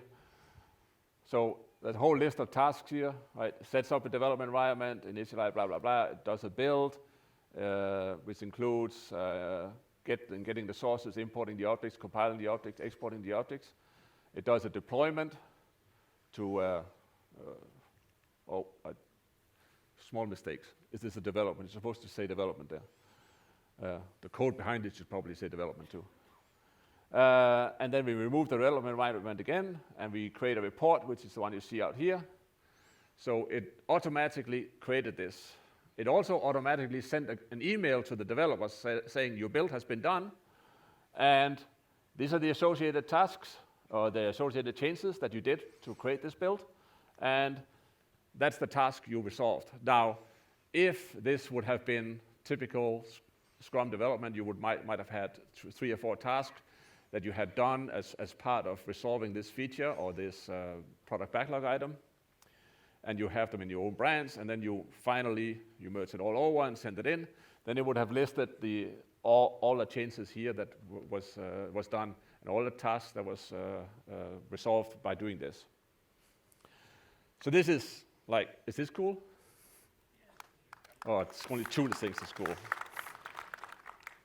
So that whole list of tasks here, right? Sets up a development environment, initialize, blah, blah, blah. It does a build, which includes getting the sources, importing the objects, compiling the objects, exporting the objects. It does a deployment to, small mistakes. Is this a development? It's supposed to say development there. The code behind it should probably say development too. And then we remove the development environment again, and we create a report, which is the one you see out here. So it automatically created this. It also automatically sent an email to the developers saying your build has been done, and these are the associated tasks, or the associated changes that you did to create this build, and that's the task you resolved. Now, if this would have been typical Scrum development, you might have had 3 or 4 tasks that you had done as part of resolving this feature or this product backlog item, and you have them in your own branch, and then you merge it all over and send it in. Then it would have listed all the changes here that was done, and all the tasks that was resolved by doing this. So this is this cool? Oh, it's only 2 things that's cool.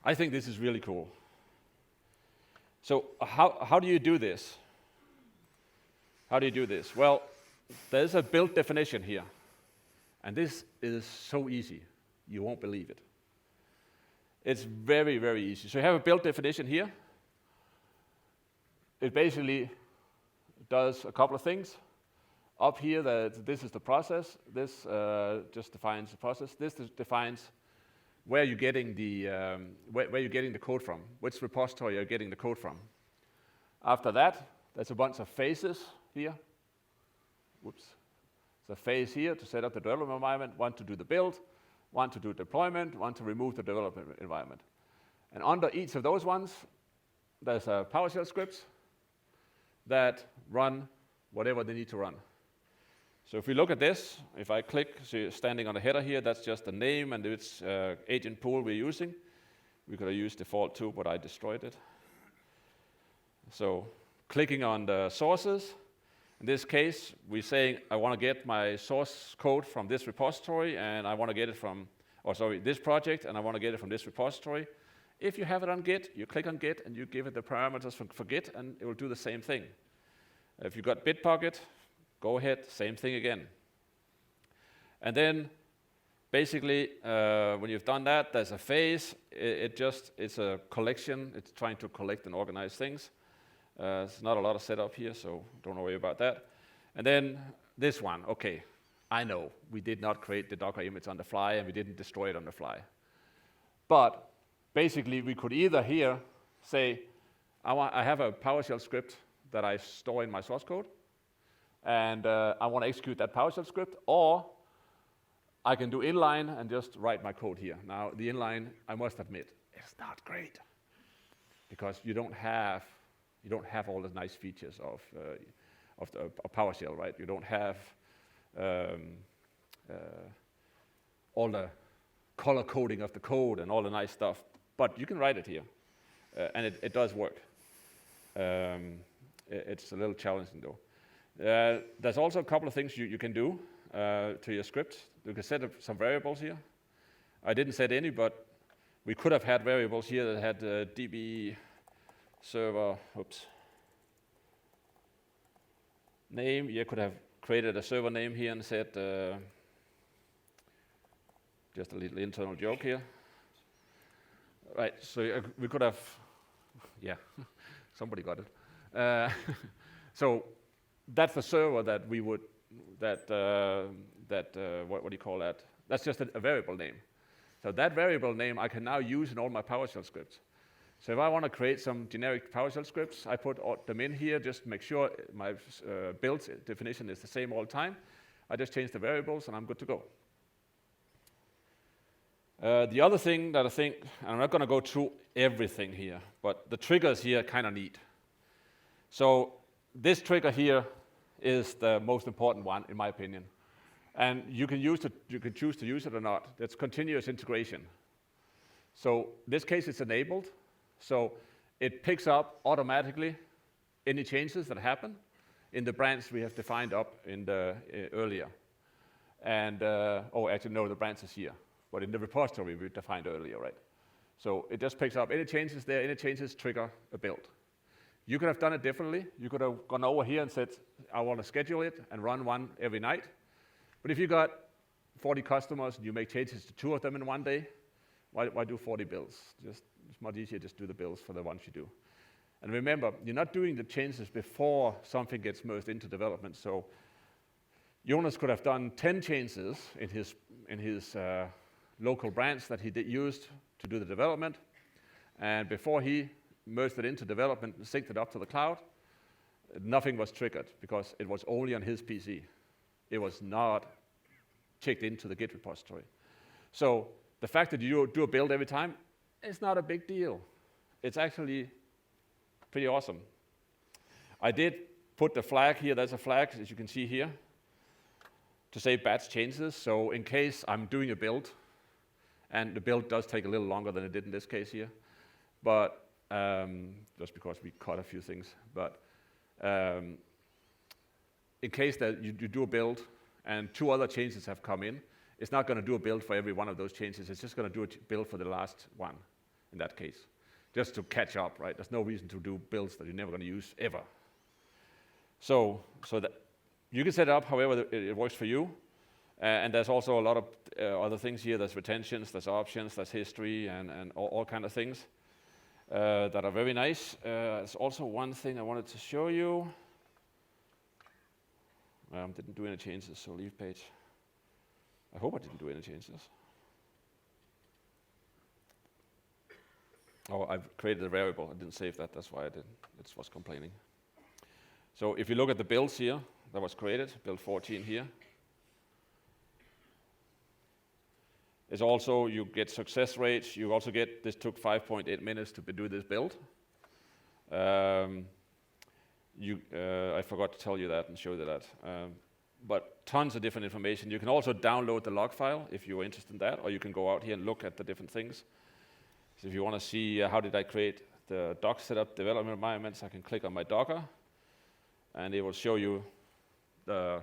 I think this is really cool. So how do you do this? How do you do this? Well, there's a build definition here. And this is so easy. You won't believe it. It's very, very easy. So you have a build definition here. It basically does a couple of things. Up here, this is the process. This just defines the process. This defines where you're getting the code from, which repository you're getting the code from. After that, there's a bunch of phases here. Whoops. There's a phase here to set up the development environment, one to do the build, one to do deployment, one to remove the development environment. And under each of those ones, there's a PowerShell scripts that run whatever they need to run. So if we look at this, if I click, so you're standing on the header here, that's just the name and its agent pool we're using. We could have used default too, but I destroyed it. So clicking on the sources, in this case, we're saying I want to get my source code from this repository, and I want to get it from, this project, and I want to get it from this repository. If you have it on Git, you click on Git, and you give it the parameters for Git, and it will do the same thing. If you've got Bitbucket, go ahead, same thing again. And then, basically, when you've done that, there's a phase. It's a collection. It's trying to collect and organize things. There's not a lot of setup here, so don't worry about that. And then this one, okay, I know we did not create the Docker image on the fly, and we didn't destroy it on the fly. But basically, we could either here say, I have a PowerShell script that I store in my source code, and I want to execute that PowerShell script, or I can do inline and just write my code here. Now, the inline, I must admit, is not great, because you don't have all the nice features of PowerShell, right? You don't have all the color coding of the code and all the nice stuff, but you can write it here, and it does work. It's a little challenging though. There's also a couple of things you can do to your script. You can set up some variables here. I didn't set any, but we could have had variables here that had DB server, name. You could have created a server name here and said, just a little internal joke here. Right, so we could have, yeah, somebody got it. So that's the server that we would, what do you call that? That's just a variable name. So that variable name I can now use in all my PowerShell scripts. So if I want to create some generic PowerShell scripts, I put them in here just to make sure my build definition is the same all the time. I just change the variables and I'm good to go. The other thing that I think, and I'm not going to go through everything here, but the triggers here are kind of neat. So this trigger here is the most important one, in my opinion. And you can use it, you can choose to use it or not. That's continuous integration. So this case it's enabled. So it picks up automatically any changes that happen in the branch we have defined up in the earlier. And, actually no, the branch is here. But in the repository we defined earlier, right? So it just picks up any changes there, any changes trigger a build. You could have done it differently. You could have gone over here and said, I want to schedule it and run one every night. But if you got 40 customers and you make changes to 2 of them in one day, why do 40 builds? It's much easier just do the builds for the ones you do. And remember, you're not doing the changes before something gets merged into development. So Jonas could have done 10 changes in his local branch that he used to do the development. And before he merged it into development and synced it up to the cloud, nothing was triggered because it was only on his PC. It was not checked into the Git repository. So the fact that you do a build every time is not a big deal. It's actually pretty awesome. I did put the flag here. There's a flag, as you can see here, to say batch changes. So in case I'm doing a build, and the build does take a little longer than it did in this case here, but just because we caught a few things. But in case that you do a build and 2 other changes have come in, it's not going to do a build for every one of those changes. It's just going to do a build for the last one in that case, just to catch up, right? There's no reason to do builds that you're never going to use ever. So that you can set it up however it works for you. And there's also a lot of other things here. There's retentions, there's options, there's history, and all kind of things that are very nice. There's also one thing I wanted to show you. Didn't do any changes, so leave page. I hope I didn't do any changes. Oh, I've created a variable. I didn't save that. That's why I didn't. It was complaining. So if you look at the builds here that was created, build 14 here, is also you get success rates. You also get, this took 5.8 minutes to do this build. I forgot to tell you that and show you that. But tons of different information. You can also download the log file if you're interested in that, or you can go out here and look at the different things. So if you want to see how did I create the doc setup development environments, I can click on my Docker, and it will show you the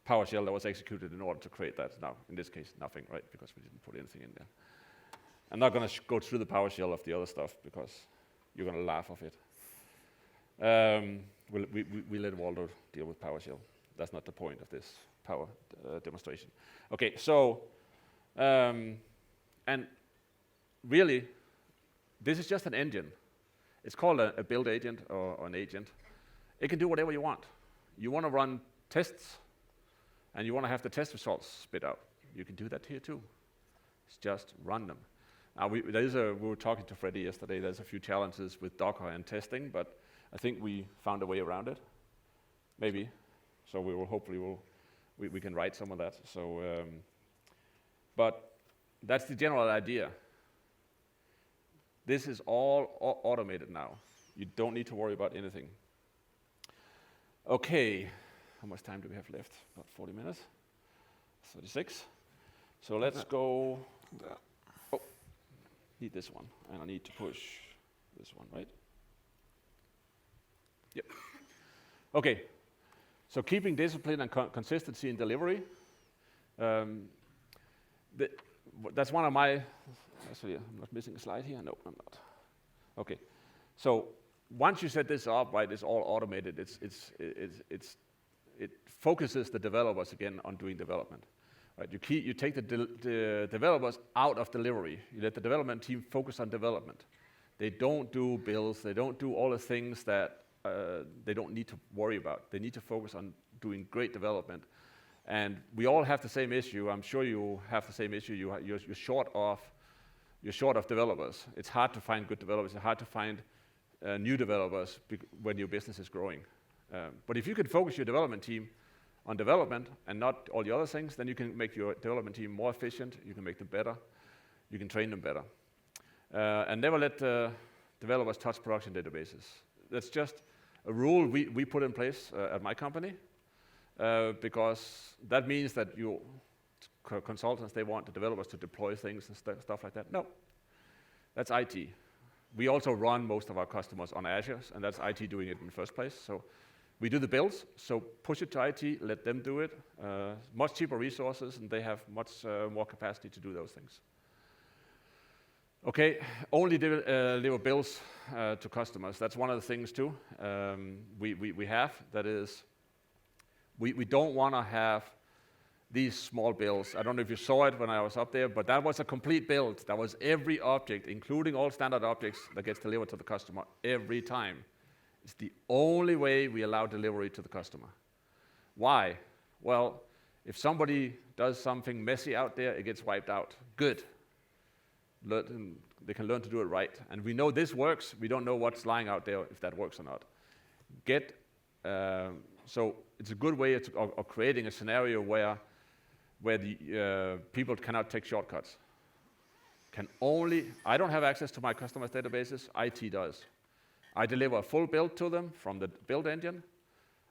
PowerShell that was executed in order to create that. Now, in this case, nothing, right? Because we didn't put anything in there. I'm not going to go through the PowerShell of the other stuff because you're going to laugh of it. We let Waldo deal with PowerShell. That's not the point of this power demonstration. Okay, so, and really, this is just an engine. It's called a build agent or an agent. It can do whatever you want. You want to run tests, and you want to have the test results spit out. You can do that here too. It's just run them. Now, we were talking to Freddie yesterday. There's a few challenges with Docker and testing, but I think we found a way around it, maybe. So we will hopefully we can write some of that. So, but that's the general idea. This is all automated now. You don't need to worry about anything. Okay, how much time do we have left? About 40 minutes. 36. So let's go. Oh, need this one, and I need to push this one, right? Yep. Okay. So keeping discipline and consistency in delivery. That's one of my. Actually, I'm not missing a slide here. No, I'm not. Okay. So once you set this up, right, it's all automated. It focuses the developers again on doing development. Right. You take the developers out of delivery. You let the development team focus on development. They don't do builds. They don't do all the things that they don't need to worry about. They need to focus on doing great development. And we all have the same issue. I'm sure you have the same issue. You're short of developers. It's hard to find good developers. It's hard to find new developers when your business is growing. But if you can focus your development team on development and not all the other things, then you can make your development team more efficient. You can make them better. You can train them better. And never let developers touch production databases. That's just a rule we put in place at my company, because that means that your consultants, they want the developers to deploy things and stuff like that. No, that's IT. We also run most of our customers on Azure, and that's IT doing it in the first place. So we do the builds, so push it to IT, let them do it. Much cheaper resources, and they have much more capacity to do those things. Okay, only deliver bills to customers. That's one of the things too we have. That is, we don't want to have these small bills. I don't know if you saw it when I was up there, but that was a complete build. That was every object, including all standard objects, that gets delivered to the customer every time. It's the only way we allow delivery to the customer. Why? Well, if somebody does something messy out there, it gets wiped out. Good. They can learn to do it right. And we know this works. We don't know what's lying out there, if that works or not. So it's a good way of creating a scenario where the people cannot take shortcuts. I don't have access to my customers' databases. IT does. I deliver a full build to them from the build engine.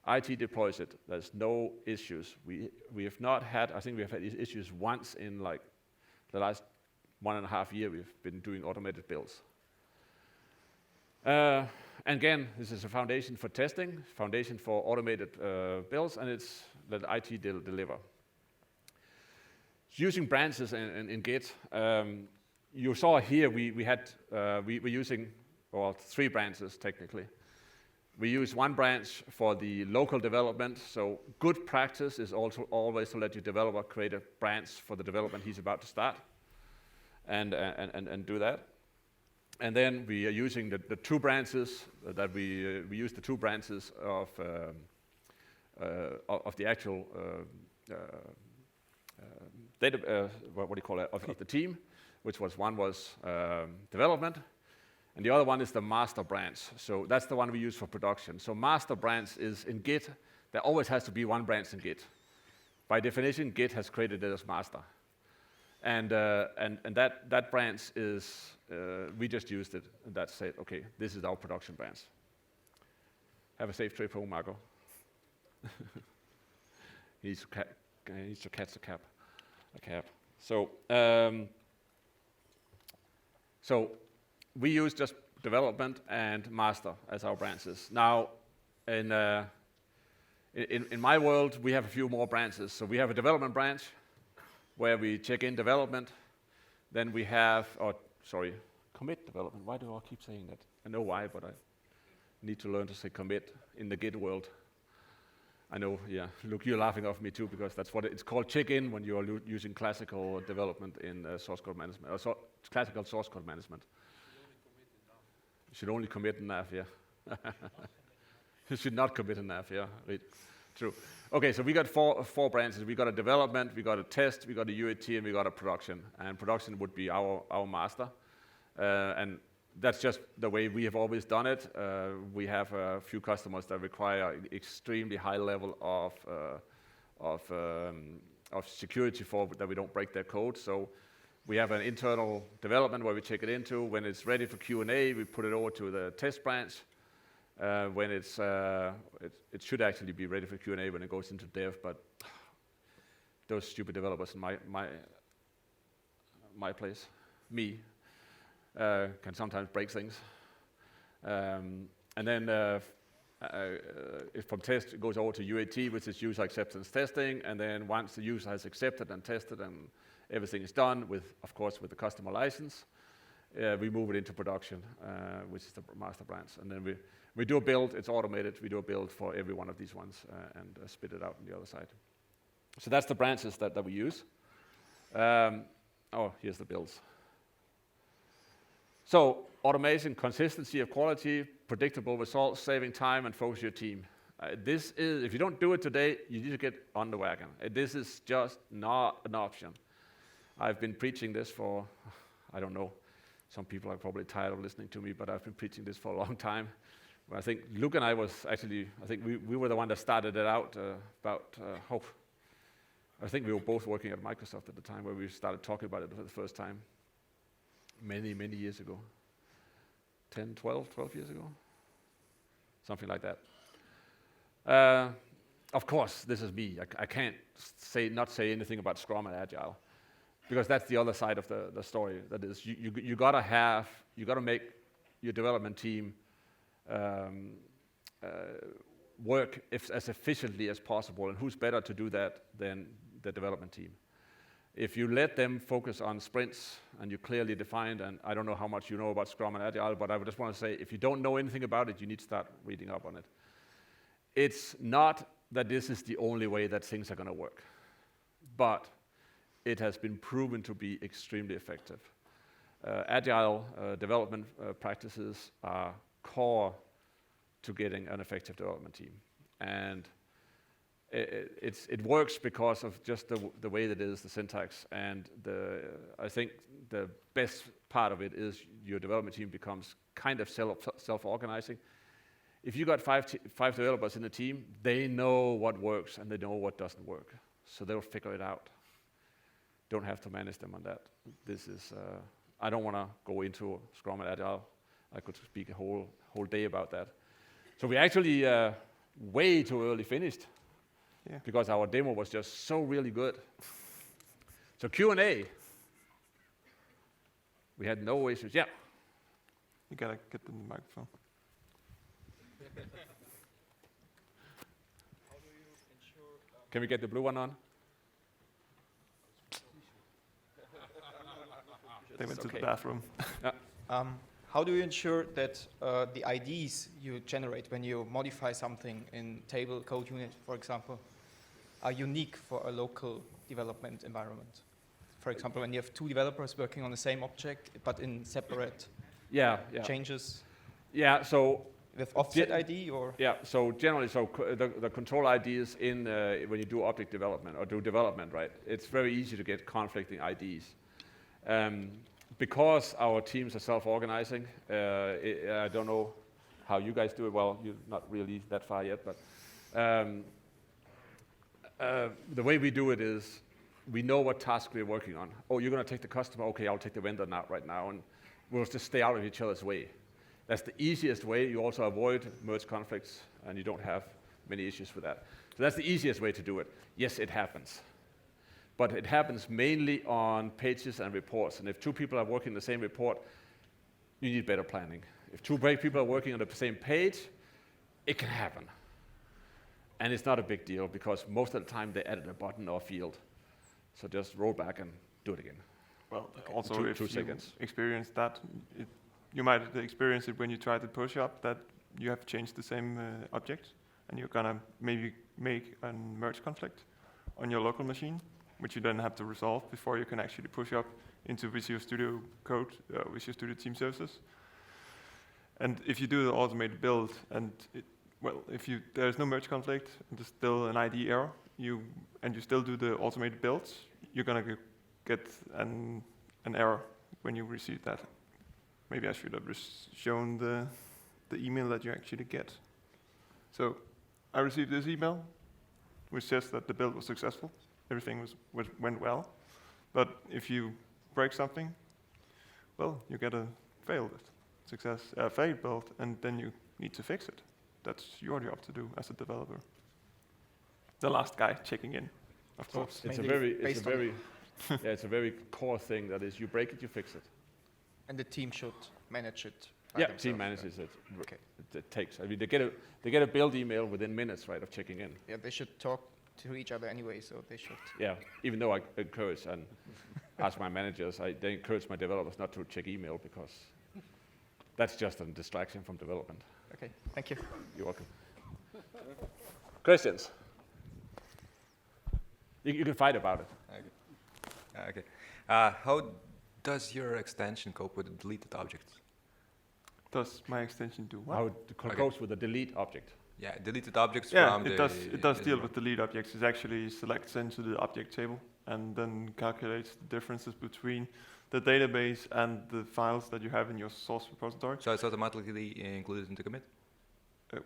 IT deploys it. There's no issues. We have not had, I think we have had issues once in like the last 1.5 years we've been doing automated builds. And again, this is a foundation for testing, foundation for automated builds, and it's that IT deliver. Using branches in Git, you saw here we're using 3 branches technically. We use one branch for the local development, so good practice is also always to let your developer create a branch for the development he's about to start, and do that. And then we are using the 2 branches that we use the 2 branches of the actual data. What do you call it? Of the team, which was development. And the other one is the master branch. So that's the one we use for production. So master branch is in Git. There always has to be one branch in Git. By definition, Git has created it as master. And that branch is, we just used it. And that said, okay, this is our production branch. Have a safe trip home, Marco. He needs to catch a cab. So we use just development and master as our branches. Now, in my world, we have a few more branches. So we have a development branch where we check in development. Then we have, commit development. Why do I keep saying that? I know why, but I need to learn to say commit in the Git world. I know, yeah. Look, you're laughing off me too, because that's what it's called, check-in, when you are using classical development in source code management, or classical source code management. You should only commit in NAV, yeah. You should not commit in NAV, yeah. Right. True. Okay, so we got four branches. We got a development, we got a test, we got a UAT, and we got a production. And production would be our master. And that's just the way we have always done it. We have a few customers that require extremely high level of security for that we don't break their code. So we have an internal development where we check it into. When it's ready for Q&A, we put it over to the test branch. When it should actually be ready for Q&A when it goes into dev, but those stupid developers in my place, can sometimes break things. And then if from test it goes over to UAT, which is user acceptance testing, and then once the user has accepted and tested and everything is done, of course with the customer license, we move it into production, which is the master branch. And then we do a build, it's automated, we do a build for every one of these ones and spit it out on the other side. So that's the branches that we use. Here's the builds. So automation, consistency of quality, predictable results, saving time, and focus your team. This is, if you don't do it today, you need to get on the wagon. This is just not an option. I've been preaching this for, I don't know, some people are probably tired of listening to me, but I've been preaching this for a long time. Well, I think Luke and I was actually, I think we were the one that started it out about hope. I think we were both working at Microsoft at the time where we started talking about it for the first time. Many, many years ago. 10, 12 years ago? Something like that. Of course, this is me. I can't not say anything about Scrum and Agile, because that's the other side of the story. That is, you gotta make your development team work as efficiently as possible, and who's better to do that than the development team? If you let them focus on sprints and you clearly defined, and I don't know how much you know about Scrum and Agile, but I would just want to say, if you don't know anything about it, you need to start reading up on it. It's not that this is the only way that things are going to work, but it has been proven to be extremely effective. Agile development practices are core to getting an effective development team. And it works because of just the way that it is, the syntax, and I think the best part of it is your development team becomes kind of self-organizing. If you got five developers in a team, they know what works and they know what doesn't work, so they'll figure it out. Don't have to manage them on that. This is I don't want to go into Scrum and Agile. I could speak a whole day about that. So we actually way too early finished. Yeah. Because our demo was just so really good. So Q&A. We had no issues. Yeah. You gotta get the microphone. How do you ensure? Can we get the blue one on? They went to the bathroom. How do you ensure that the IDs you generate when you modify something in table code unit, for example, are unique for a local development environment? For example, when you have two developers working on the same object, but in separate changes? Yeah, so... With offset ID, or? Yeah, so generally, the control ID is in when you do object development, or do development, right? It's very easy to get conflicting IDs. Because our teams are self-organizing, I don't know how you guys do it. Well, you're not really that far yet, but the way we do it is we know what task we're working on. Oh, you're going to take the customer. Okay, I'll take the vendor right now, and we'll just stay out of each other's way. That's the easiest way. You also avoid merge conflicts, and you don't have many issues with that. So that's the easiest way to do it. Yes, it happens. But it happens mainly on pages and reports. And if two people are working the same report, you need better planning. If two people are working on the same page, it can happen. And it's not a big deal, because most of the time they added a button or a field. So just roll back and do it again. Well, also if you experience that, you might experience it when you try to push up, that you have changed the same object, and you're gonna maybe make a merge conflict on your local machine, which you then have to resolve before you can actually push up into Visual Studio Code, Visual Studio Team Services. And if you do the automated build, and if there's no merge conflict, and there's still an ID error, and you still do the automated builds, you're gonna get an error when you receive that. Maybe I should have shown the email that you actually get. So I received this email, which says that the build was successful. Everything went well. But if you break something, well, you get a failed build, and then you need to fix it. That's your job to do as a developer. The last guy checking in, of course. It's a very core thing. That is, you break it, you fix it. And the team should manage it. Yeah, team manages it. Okay. It takes. I mean, they get a build email within minutes, right, of checking in. Yeah, they should talk to each other anyway, so they should. Yeah, even though I encourage and ask my managers, they encourage my developers not to check email, because that's just a distraction from development. Okay, thank you. You're welcome. Questions? You can fight about it. Okay. How does your extension cope with deleted objects? Does my extension do what? How it goes with the delete object. Yeah, deleted objects Yeah, from it does deal with delete objects. It actually selects into the object table and then calculates the differences between the database and the files that you have in your source repository. So it's automatically included into commit?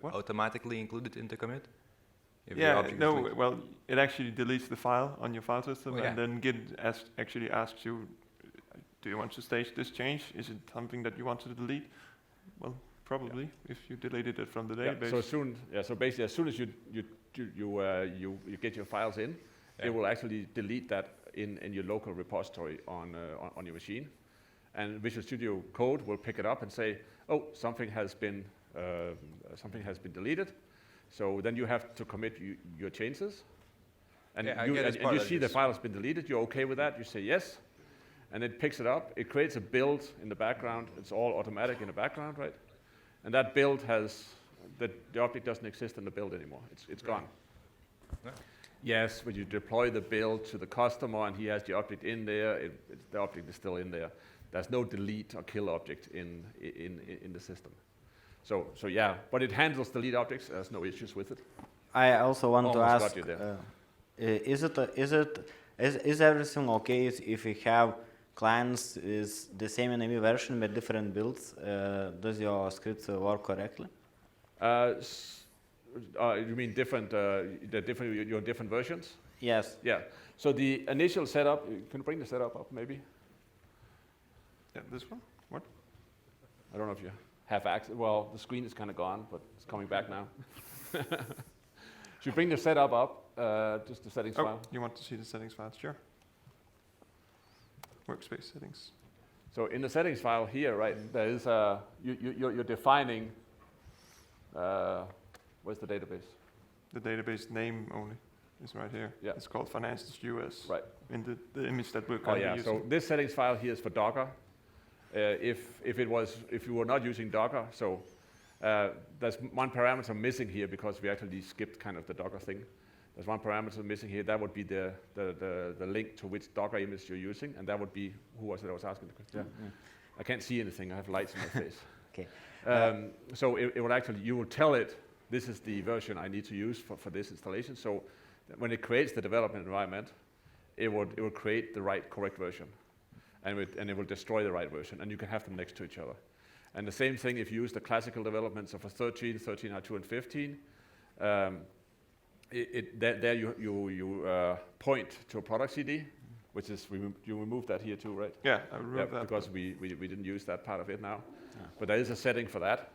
What? Automatically included into commit? If your Yeah, object is no, deleted? well, it actually deletes the file on your file system, Oh, yeah. and then Git actually asks you, do you want to stage this change? Is it something that you want to delete? Well, probably, if you deleted it from the Yeah, database. so basically, as soon as you get your files in, it will actually delete that in your local repository on your machine, and Visual Studio Code will pick it up and say, oh, something has been deleted. So then you have to commit your changes, and Yeah, I you, get and, it's and part you of see the this. file has been deleted. You're okay with that? You say yes, and it picks it up. It creates a build in the background. It's all automatic in the background, right? And that build has the object doesn't exist in the build anymore. It's gone. Yeah. Yes, when you deploy the build to the customer and he has the object in there, the object is still in there. There's no delete or kill object in the system. So yeah, but it handles delete objects. There's no issues with it. I also want to Almost ask, got you there. is everything okay if we have clients is the same NAV version but different builds? Does your script work correctly? You mean your different versions? Yes. Yeah. So the initial setup. Can you bring the setup up, maybe? Yeah, this one? What? I don't know if you have access. Well, the screen is kind of gone, but it's coming back now. Should you bring the setup up? Just the settings Oh, file. you want to see the settings file? Sure. Workspace settings. So in the settings file here, right, there is you're defining. Where's the database? The database name only is right here. Yeah. It's called Finances US. Right. In the image that we're Oh currently yeah. using. So this settings file here is for Docker. If you were not using Docker, so there's one parameter missing here because we actually skipped kind of the Docker thing. There's one parameter missing here. That would be the link to which Docker image you're using, and that would be who was it I was asking the question? Yeah. I can't see anything. I have lights in my face. Okay. So it will actually, you will tell it, this is the version I need to use for this installation. So when it creates the development environment, it will create the correct version, and it will destroy the right version, and you can have them next to each other. And the same thing if you use the classical developments of 13, 13.2, and 15. There you point to a product CD, which is you removed that here too, right? Yeah, I removed that. Because we didn't use that part of it now. But there is a setting for that.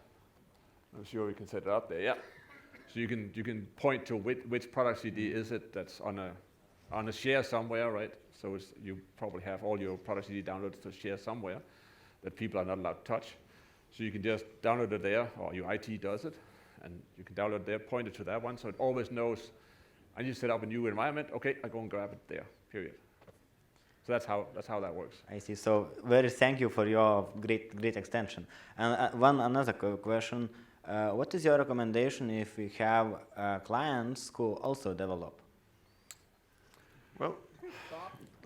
I'm sure we can set it up there. Yeah. So you can point to which product CD is it that's on a share somewhere, right? So you probably have all your product CD downloaded to share somewhere that people are not allowed to touch. So you can just download it there, or your IT does it, and you can download it there, point it to that one, so it always knows. I need to set up a new environment. Okay, I go and grab it there. Period. So that's how that works. I see. So very thank you for your great extension. And another question. What is your recommendation if we have clients who also develop? Well,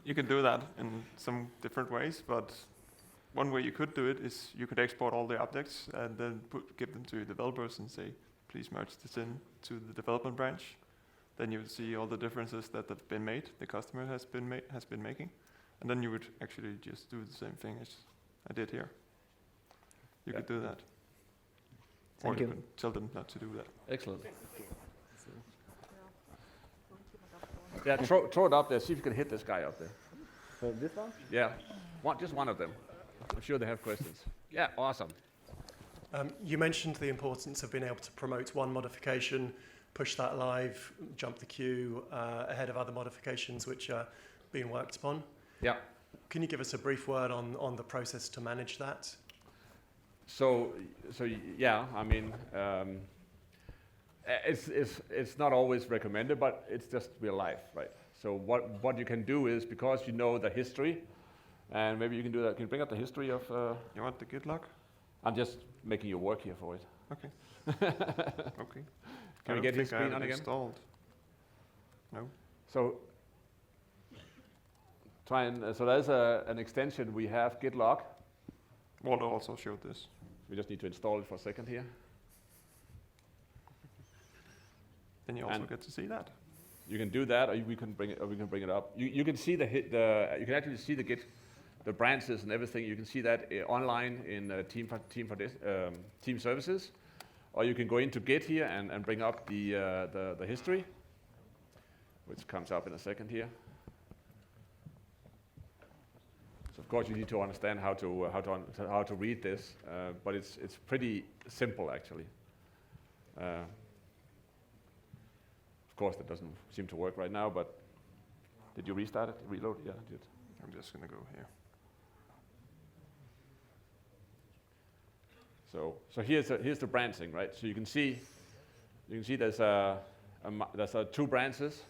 you can do that in some different ways, but one way you could do it is you could export all the objects and then give them to your developers and say, please merge this in to the development branch. Then you would see all the differences that have been made, the customer has been making, and then you would actually just do the same thing as I did here. You could do that. Thank or you. Could tell them not to do that. Excellent. Yeah, throw it up there. See if you can hit this guy up there. So this one? Yeah, just one of them. I'm sure they have questions. Yeah, awesome. You mentioned the importance of being able to promote one modification, push that live, jump the queue ahead of other modifications which are being worked upon. Yeah. Can you give us a brief word on the process to manage that? So yeah, I mean, it's not always recommended, but it's just real life, right? So what you can do is, because you know the history, and maybe you can do that. Can you bring up the history of? You want the Git log? I'm just making you work here for it. Okay. Okay. Can we get his screen on again? Installed. No. So so there's an extension we have, Git log. Walter also showed this. We just need to install it for a second here. Then you also And get to see that. You can do that, or we can bring it up. You can see you can actually see the branches and everything. You can see that online in Team Services, or you can go into Git here and bring up the history, which comes up in a second here. So of course you need to understand how to read this, but it's pretty simple actually. Of course, that doesn't seem to work right now, but did you restart it? Reload? Yeah, I did. I'm just going to go here. So here's the branching, right? So you can see there's two branches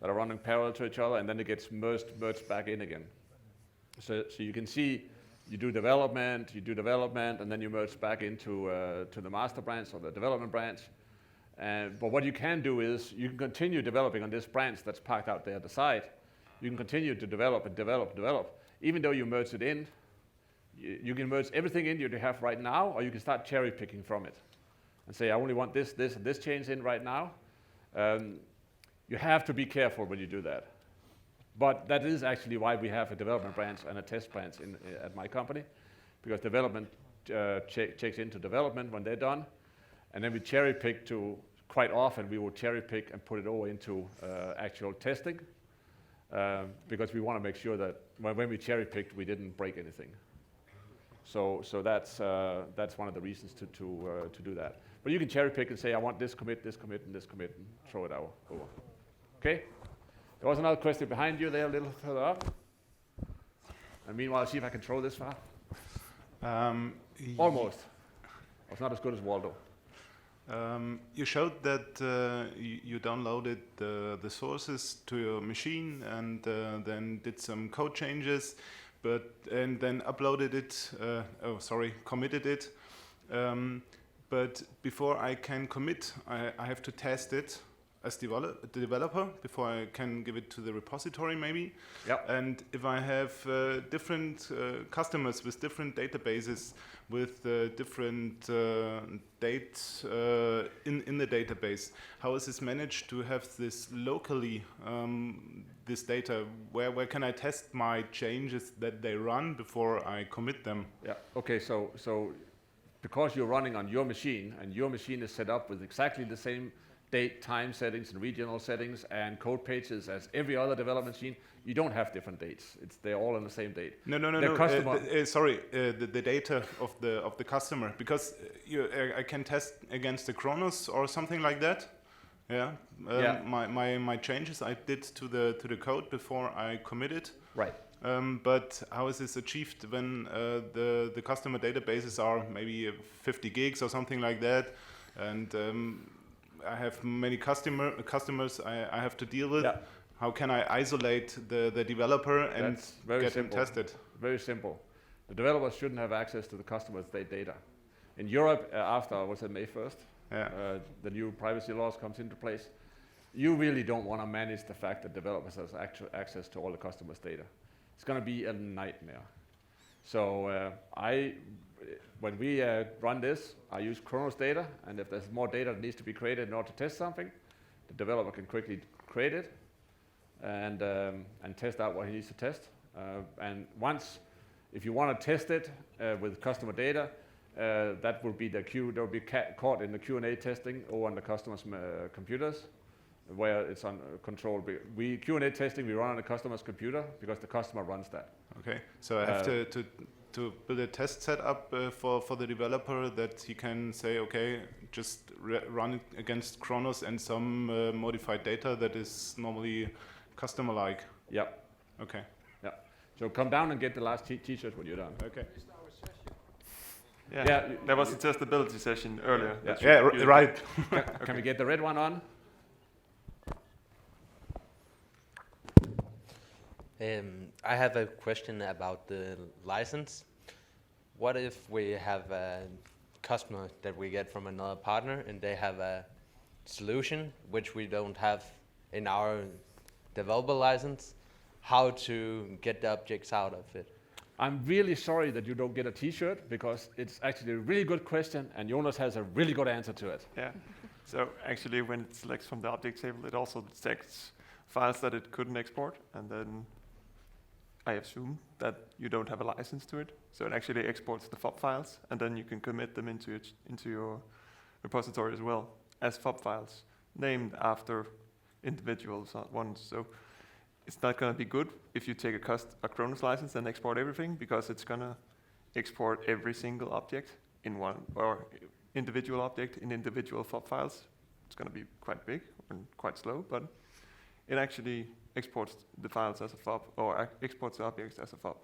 that are running parallel to each other, and then it gets merged back in again. So you can see you do development, and then you merge back into to the master branch or the development branch. But what you can do is you can continue developing on this branch that's parked out there at the side. You can continue to develop and develop. Even though you merge it in, you can merge everything in you have right now, or you can start cherry picking from it and say, I only want this, and this change in right now. You have to be careful when you do that. But that is actually why we have a development branch and a test branch at my company, because development checks into development when they're done. And then we cherry pick quite often we will cherry pick and put it all into actual testing, because we want to make sure that when we cherry picked, we didn't break anything. So that's one of the reasons to do that. But you can cherry pick and say, I want this commit, and this commit, and throw it over. Okay? There was another question behind you there, a little further up. And meanwhile, see if I can throw this far. Almost. It's not as good as Waldo. You showed that you downloaded the sources to your machine and then did some code changes, and then uploaded it. Committed it. But before I can commit, I have to test it as developer before I can give it to the repository, maybe. Yep. And if I have different customers with different databases, with different dates in the database, how is this managed to have this locally, this data? Where can I test my changes that they run before I commit them? Yeah. Okay. So because you're running on your machine, and your machine is set up with exactly the same date, time settings, and regional settings, and code pages as every other development machine, you don't have different dates. They're all on the same date. No. Customer The data of the customer, because I can test against the Kronos or something like that. Yeah. My changes I did to the code before I committed. Right. But how is this achieved when the customer databases are maybe 50 gigs or something like that, and I have many customers I have to deal with. Yeah. How can I isolate the developer and get him tested? Very simple. The developers shouldn't have access to the customer's data. In Europe, after, was it May 1st? Yeah. The new privacy laws comes into place. You really don't want to manage the fact that developers have actual access to all the customers' data. It's going to be a nightmare. So when we run this, I use Kronos data, and if there's more data that needs to be created in order to test something, the developer can quickly create it and test out what he needs to test. And once, if you want to test it with customer data, that will be they'll be caught in the Q&A testing or on the customer's computers, where it's on control. Q&A testing we run on the customer's computer because the customer runs that. Okay, so I have to build a test setup for the developer that he can say, okay, just run it against Kronos and some modified data that is normally customer-like. Yeah. Okay. Yeah. So come down and get the last t-shirt when you're done. Okay. Yeah, there was a testability session earlier. Yeah, right. Can we get the red one on? I have a question about the license. What if we have a customer that we get from another partner and they have a solution which we don't have in our developer license? How to get the objects out of it? I'm really sorry that you don't get a T-shirt because it's actually a really good question, and Jonas has a really good answer to it. Yeah. So actually, when it selects from the object table, it also detects files that it couldn't export, and then I assume that you don't have a license to it. So it actually exports the FOB files, and then you can commit them into your repository as well as FOB files, named after individual ones. So it's not going to be good if you take a Cronus license and export everything, because it's going to export every single object in one, or individual object in individual FOB files. It's going to be quite big and quite slow, but it actually exports the files as a FOB, or exports the objects as a FOB.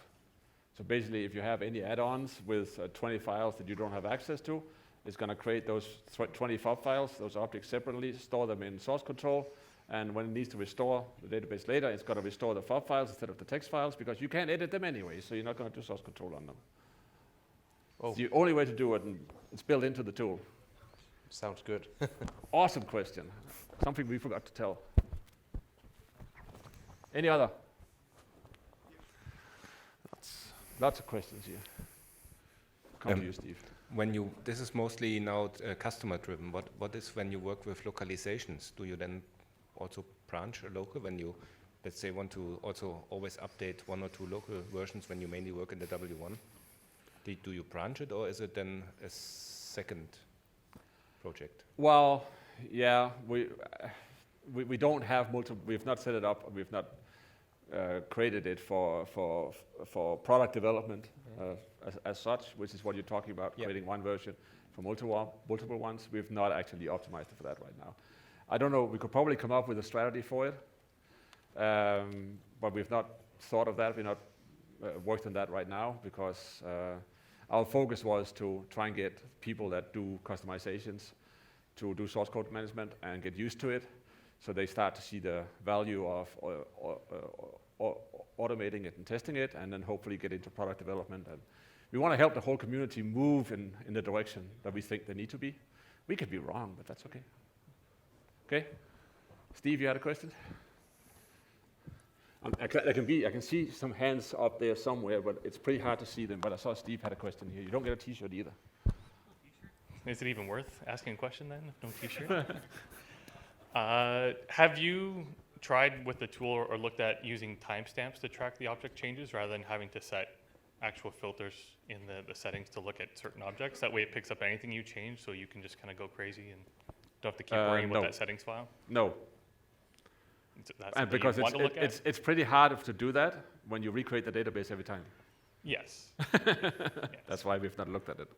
So basically, if you have any add-ons with 20 files that you don't have access to, it's going to create those 20 FOB files, those objects separately, store them in source control, and when it needs to restore the database later, it's going to restore the FOB files instead of the text files, because you can't edit them anyway, so you're not going to do source control on them. Oh. It's the only way to do it, and it's built into the tool. Sounds good. Awesome question. Something we forgot to tell. Any other? Lots of questions here. Come to you, Steve. When you, this is mostly now customer driven. What is when you work with localizations? Do you then also branch a local when you, let's say, want to also always update 1 or 2 local versions when you mainly work in the W1? Do you branch it, or is it then a second project? Well, yeah, we don't have multiple. We've not set it up. We've not created it for product development as such, which is what you're talking about, creating one version for multiple ones. We've not actually optimized it for that right now. I don't know. We could probably come up with a strategy for it, but we've not thought of that. We've not worked on that right now, because our focus was to try and get people that do customizations to do source code management and get used to it, so they start to see the value of automating it and testing it, and then hopefully get into product development. And we want to help the whole community move in the direction that we think they need to be. We could be wrong, but that's okay. Okay? Steve, you had a question? I can see some hands up there somewhere, but it's pretty hard to see them. But I saw Steve had a question here. You don't get a T-shirt either. Is it even worth asking a question then, if no T-shirt? Have you tried with the tool or looked at using timestamps to track the object changes rather than having to set actual filters in the settings to look at certain objects? That way it picks up anything you change, so you can just kind of go crazy and don't have to keep worrying about that settings file? No. And because it's pretty hard to do that when you recreate the database every time. Yes. That's why we've not looked at it.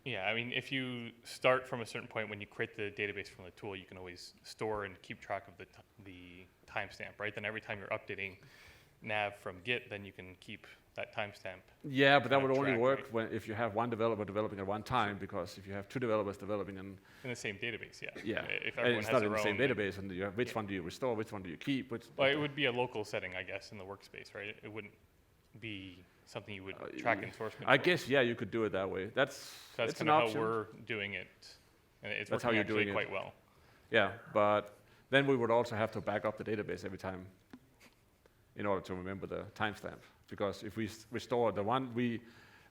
Yeah, I mean, if you start from a certain point when you create the database from the tool, you can always store and keep track of the timestamp, right? Then every time you're updating nav from Git, then you can keep that timestamp. Yeah, but that would only work if you have one developer developing at one time, because if you have 2 developers developing in the same database, yeah. Yeah, if everyone it's has not their in the same own, database, and you have which one do you restore, which one do you keep? Well, it would be a local setting, I guess, in the workspace, right? It wouldn't be something you would track in source control. I guess, yeah, you could do it that way. That's kind of how we're doing it, and it's That's working how you're actually doing quite it. well. Yeah, but then we would also have to back up the database every time in order to remember the timestamp. Because if we restore the one when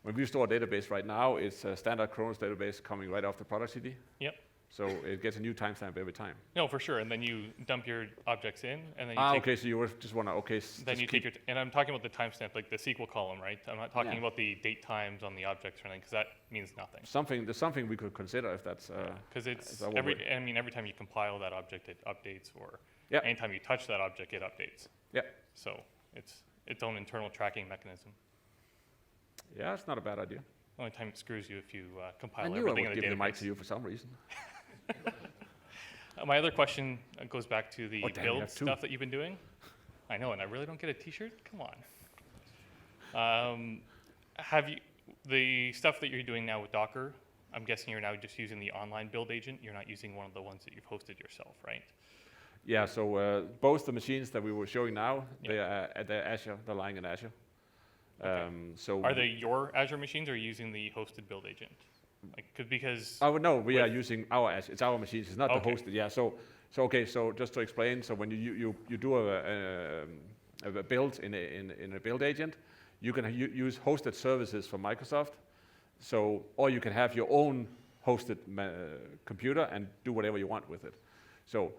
we restore a database right now, it's a standard Cronus database coming right off the product CD. Yep. So it gets a new timestamp every time. No, for sure. And then you dump your objects in, and then you take. Okay. So you just want to Then you take your and I'm talking about the timestamp, like the SQL column, right? I'm not talking about the date times on the objects or anything, because that means nothing. There's something we could consider if that's. Because it's every time you compile that object, it updates, or anytime you touch that object, it updates. Yeah. So it's its own internal tracking mechanism. Yeah, it's not a bad idea. The only time it screws you if you compile I knew everything I in would the give database. the mic to you for some reason. My other question goes back to the damn, build stuff that you've been doing. I know, and I really don't get a T-shirt. Come on. Have you the stuff that you're doing now with Docker? I'm guessing you're now just using the online build agent. You're not using one of the ones that you've hosted yourself, right? Yeah. So both the machines that we were showing now, they're Azure. They're lying in Azure. Okay. So are they your Azure machines, or are you using the hosted build agent? Because no, we are using our Azure. It's our machines. It's not the hosted. Yeah. So just to explain. So when you do a build in a build agent, you can use hosted services from Microsoft. So, or you can have your own hosted computer and do whatever you want with it. So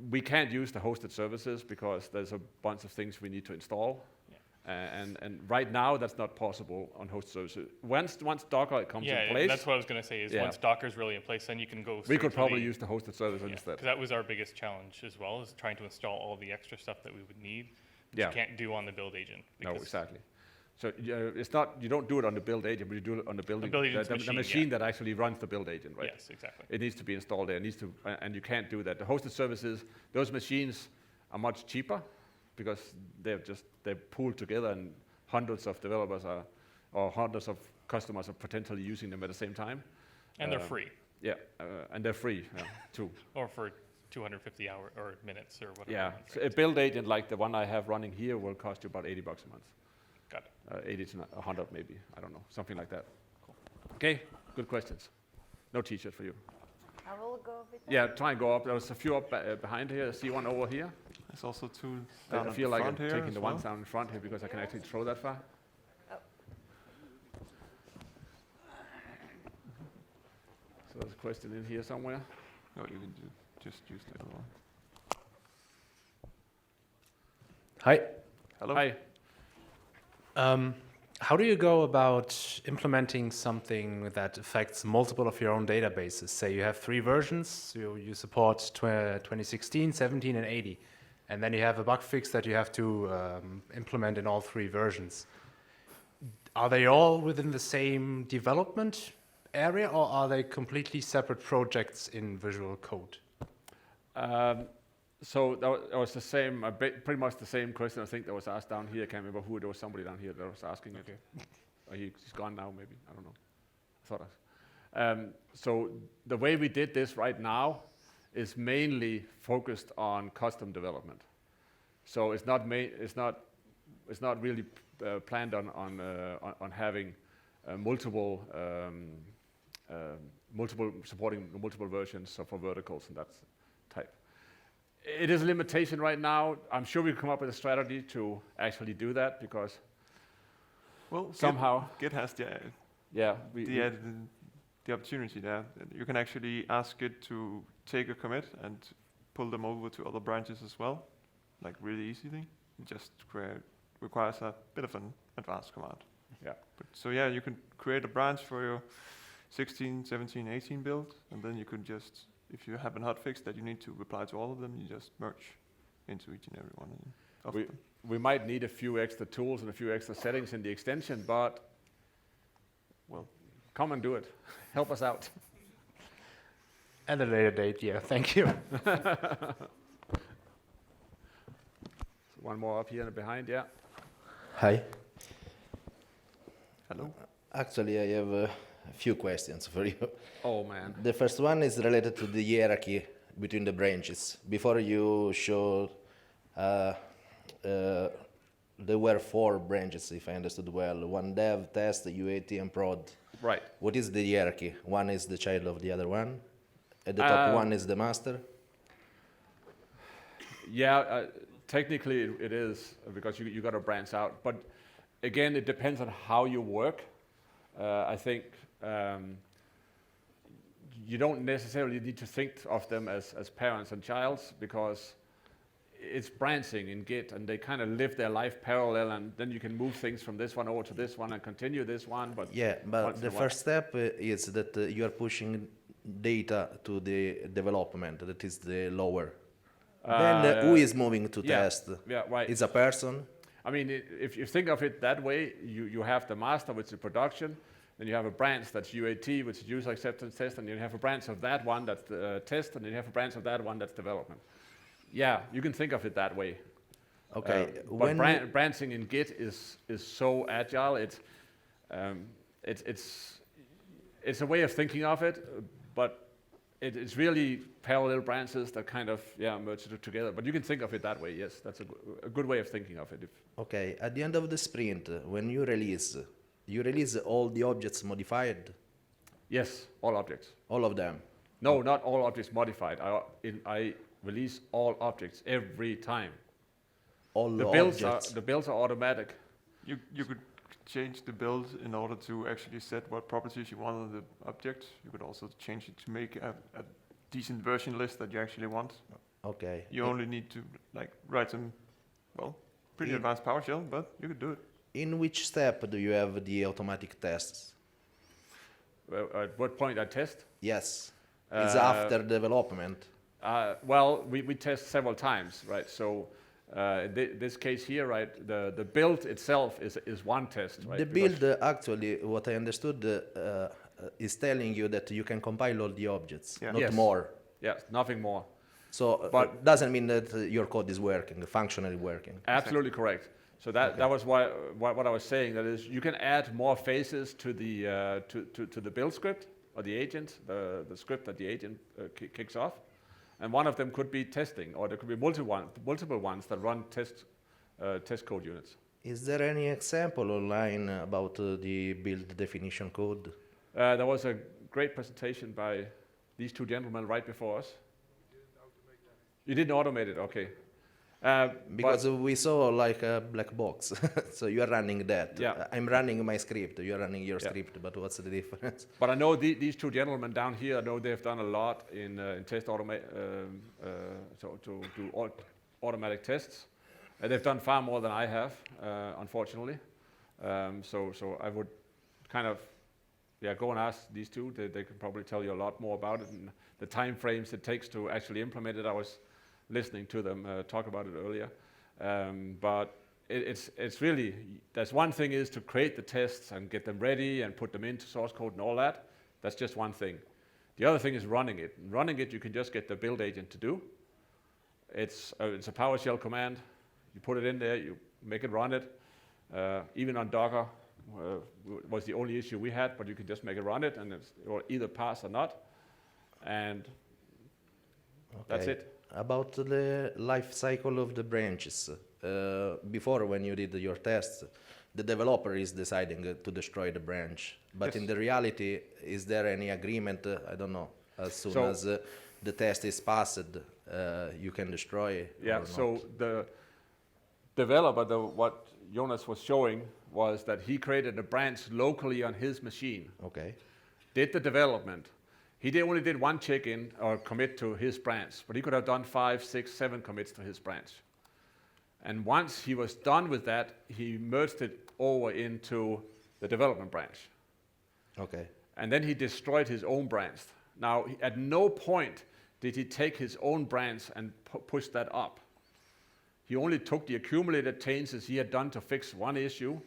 we can't use the hosted services because there's a bunch of things we need to install. And right now that's not possible on hosted services. Once Docker comes in place. Yeah, that's what I was going to say, is once Docker's really in place, then you can go we could probably use the hosted service instead. Because that was our biggest challenge as well, is trying to install all the extra stuff that we would need. Yeah. You can't do on the build agent. No, exactly. So it's not, you don't do it on the build agent, but you do it on the the machine that actually runs the build agent, right? Yes, exactly. It needs to be installed there. It needs to, and you can't do that. The hosted services, those machines are much cheaper because they're pooled together, and hundreds of developers or hundreds of customers are potentially using them at the same time. And they're free. Yeah, and they're free too. Or for 250 hours or minutes or whatever. Yeah, so a build agent like the one I have running here will cost you about $80 a month. Got it. 80 to 100 maybe, I don't know, something like that. Cool. Okay, good questions. No t-shirt for you. I will go a bit. Yeah, try and go up. There's a few up behind here. I see one over here. There's also two down I at feel the like front I'm here taking as the well. ones down in front here because I can actually throw that far. Oh. So there's a question in here somewhere. No, you can just use the other one. Hi. Hello. Hi. How do you go about implementing something that affects multiple of your own databases? Say you have 3 versions, you support 2016, 17, and 80, and then you have a bug fix that you have to implement in all 3 versions. Are they all within the same development area, or are they completely separate projects in Visual Code? So that was the same, pretty much the same question I think that was asked down here. I can't remember who, there was somebody down here that was asking it. He's gone now maybe, I don't know. I thought so the way we did this right now is mainly focused on custom development. So it's not really planned on having multiple supporting multiple versions, so for verticals and that type. It is a limitation right now. I'm sure we'll come up with a strategy to actually do that because somehow Git has the opportunity there. You can actually ask it to take a commit and pull them over to other branches as well, like really easily. It just requires a bit of an advanced command. Yeah. So yeah, you can create a branch for your 16, 17, 18 build, and then you could just, if you have a hotfix that you need to reply to all of them, you just merge into each and every one of them. We might need a few extra tools and a few extra settings in the extension, but well, come and do it. Help us out. At a later date, yeah, thank you. One more up here and behind, yeah. Hi. Hello. Actually, I have a few questions for you. Oh man. The first one is related to the hierarchy between the branches. Before you showed there were 4 branches, if I understood well. One dev, test, UAT, and prod. Right. What is the hierarchy? One is the child of the other one. At the top one is the master. Yeah, technically it is because you got to branch out. But again, it depends on how you work. I think you don't necessarily need to think of them as parents and childs because it's branching in Git and they kind of live their life parallel, and then you can move things from this one over to this one and continue this one. But yeah, but the first step is that you are pushing data to the development. That is the lower. Then who is moving to test? Yeah, right. It's a person. I mean, if you think of it that way, you have the master, which is production, then you have a branch that's UAT, which is user acceptance test, and you have a branch of that one that's test, and then you have a branch of that one that's development. Yeah, you can think of it that way. Okay. But branching in Git is so agile. It's a way of thinking of it, but it's really parallel branches that kind of merge it together. But you can think of it that way. Yes, that's a good way of thinking of it. Okay. At the end of the sprint, when you release all the objects modified. Yes, all objects. All of them. No, not all objects modified. I release all objects every time. All the objects. The builds are automatic. You could change the build in order to actually set what properties you want on the object. You could also change it to make a decent version list that you actually want. Okay. You only need to like write some, well, pretty advanced PowerShell, but you could do it. In which step do you have the automatic tests? At what point I test? Yes. It's after development. Well, we test several times, right? So in this case here, right, the build itself is one test, right? The build, actually, what I understood, is telling you that you can compile all the objects, not Yes. more. Yes, nothing more. So, But- doesn't mean that your code is working, functionally working. Absolutely correct. So that was what I was saying. That is, you can add more phases to the build script or the agent, the script that the agent kicks off, and one of them could be testing, or there could be multiple ones that run test code units. Is there any example online about the build definition code? There was a great presentation by these two gentlemen right before us. You didn't automate it, okay. Because we saw like a black box, so you are running that. Yeah. I'm running my script, you are running your script, but what's the difference? But I know these two gentlemen down here, I know they've done a lot in test to do automatic tests. They've done far more than I have, unfortunately. So I would kind of, go and ask these two. They can probably tell you a lot more about it and the time frames it takes to actually implement it. I was listening to them talk about it earlier. But it's really, there's one thing is to create the tests and get them ready and put them into source code and all that. That's just one thing. The other thing is running it. And running it, you can just get the build agent to do. It's a PowerShell command. You put it in there, you make it run it. Even on Docker was the only issue we had, but you can just make it run it, and it will either pass or not. And that's it. About the life cycle of the branches, before when you did your tests, the developer is deciding to destroy the branch. But Yes. in the reality, is there any agreement, I don't know, as soon So- as the test is passed, you can destroy Yeah, or so not? the developer, what Jonas was showing was that he created a branch locally on his machine, Okay. did the development. He only did one check-in or commit to his branch, but he could have done 5, 6, 7 commits to his branch. And once he was done with that, he merged it over into the development branch. Okay. And then he destroyed his own branch. Now, at no point did he take his own branch and push that up. He only took the accumulated changes he had done to fix one issue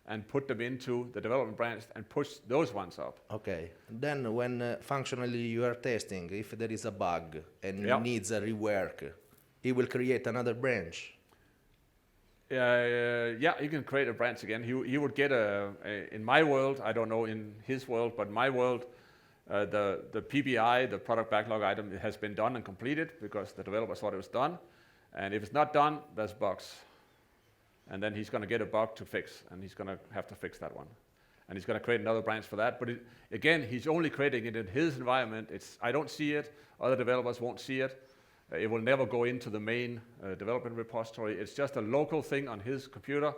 and put them into the development branch and pushed those ones up. Okay. Then when functionally you are testing, if there is a bug and Yeah. needs a rework, he will create another branch. Yeah, he can create a branch again. He would get in my world, I don't know in his world, but my world, the PBI, the product backlog item, has been done and completed because the developer thought it was done. And if it's not done, there's bugs. And then he's going to get a bug to fix, and he's going to have to fix that one. And he's going to create another branch for that. But again, he's only creating it in his environment. I don't see it. Other developers won't see it. It will never go into the main development repository. It's just a local thing on his computer,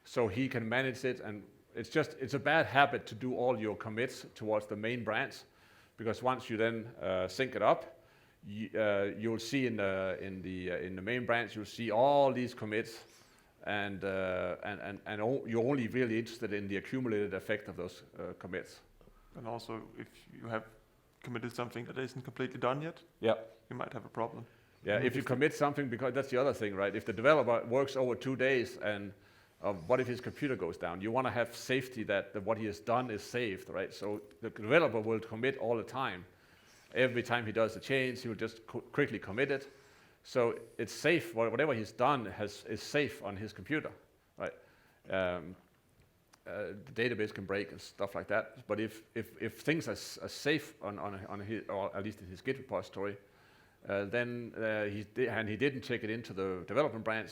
so he can manage it. And it's a bad habit to do all your commits towards the main branch, because once you then sync it up, you'll see in the main branch, you'll see all these commits, and you're only really interested in the accumulated effect of those commits. And also, if you have committed something that isn't completely done yet, Yeah. you might have a problem. Yeah, if you commit something, because that's the other thing, right? If the developer works over 2 days and what if his computer goes down? You want to have safety that what he has done is saved, right? So the developer will commit all the time. Every time he does a change, he will just quickly commit it. So it's safe. Whatever he's done is safe on his computer, right? The database can break and stuff like that. But if things are safe on his, or at least in his Git repository, then he didn't check it into the development branch,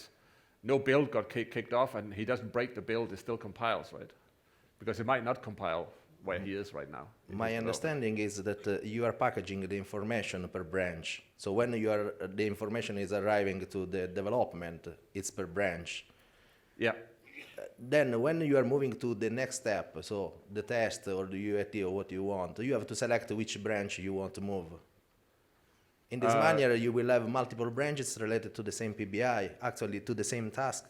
no build got kicked off, and he doesn't break the build, it still compiles, right? Because it might not compile where he is right now. My understanding is that you are packaging the information per branch. So when the information is arriving to the development, it's per branch. Yeah. then when you are moving to the next step, so the test or the UAT or what you want, you have to select which branch you want to move. In this manner, you will have multiple branches related to the same PBI, actually to the same task.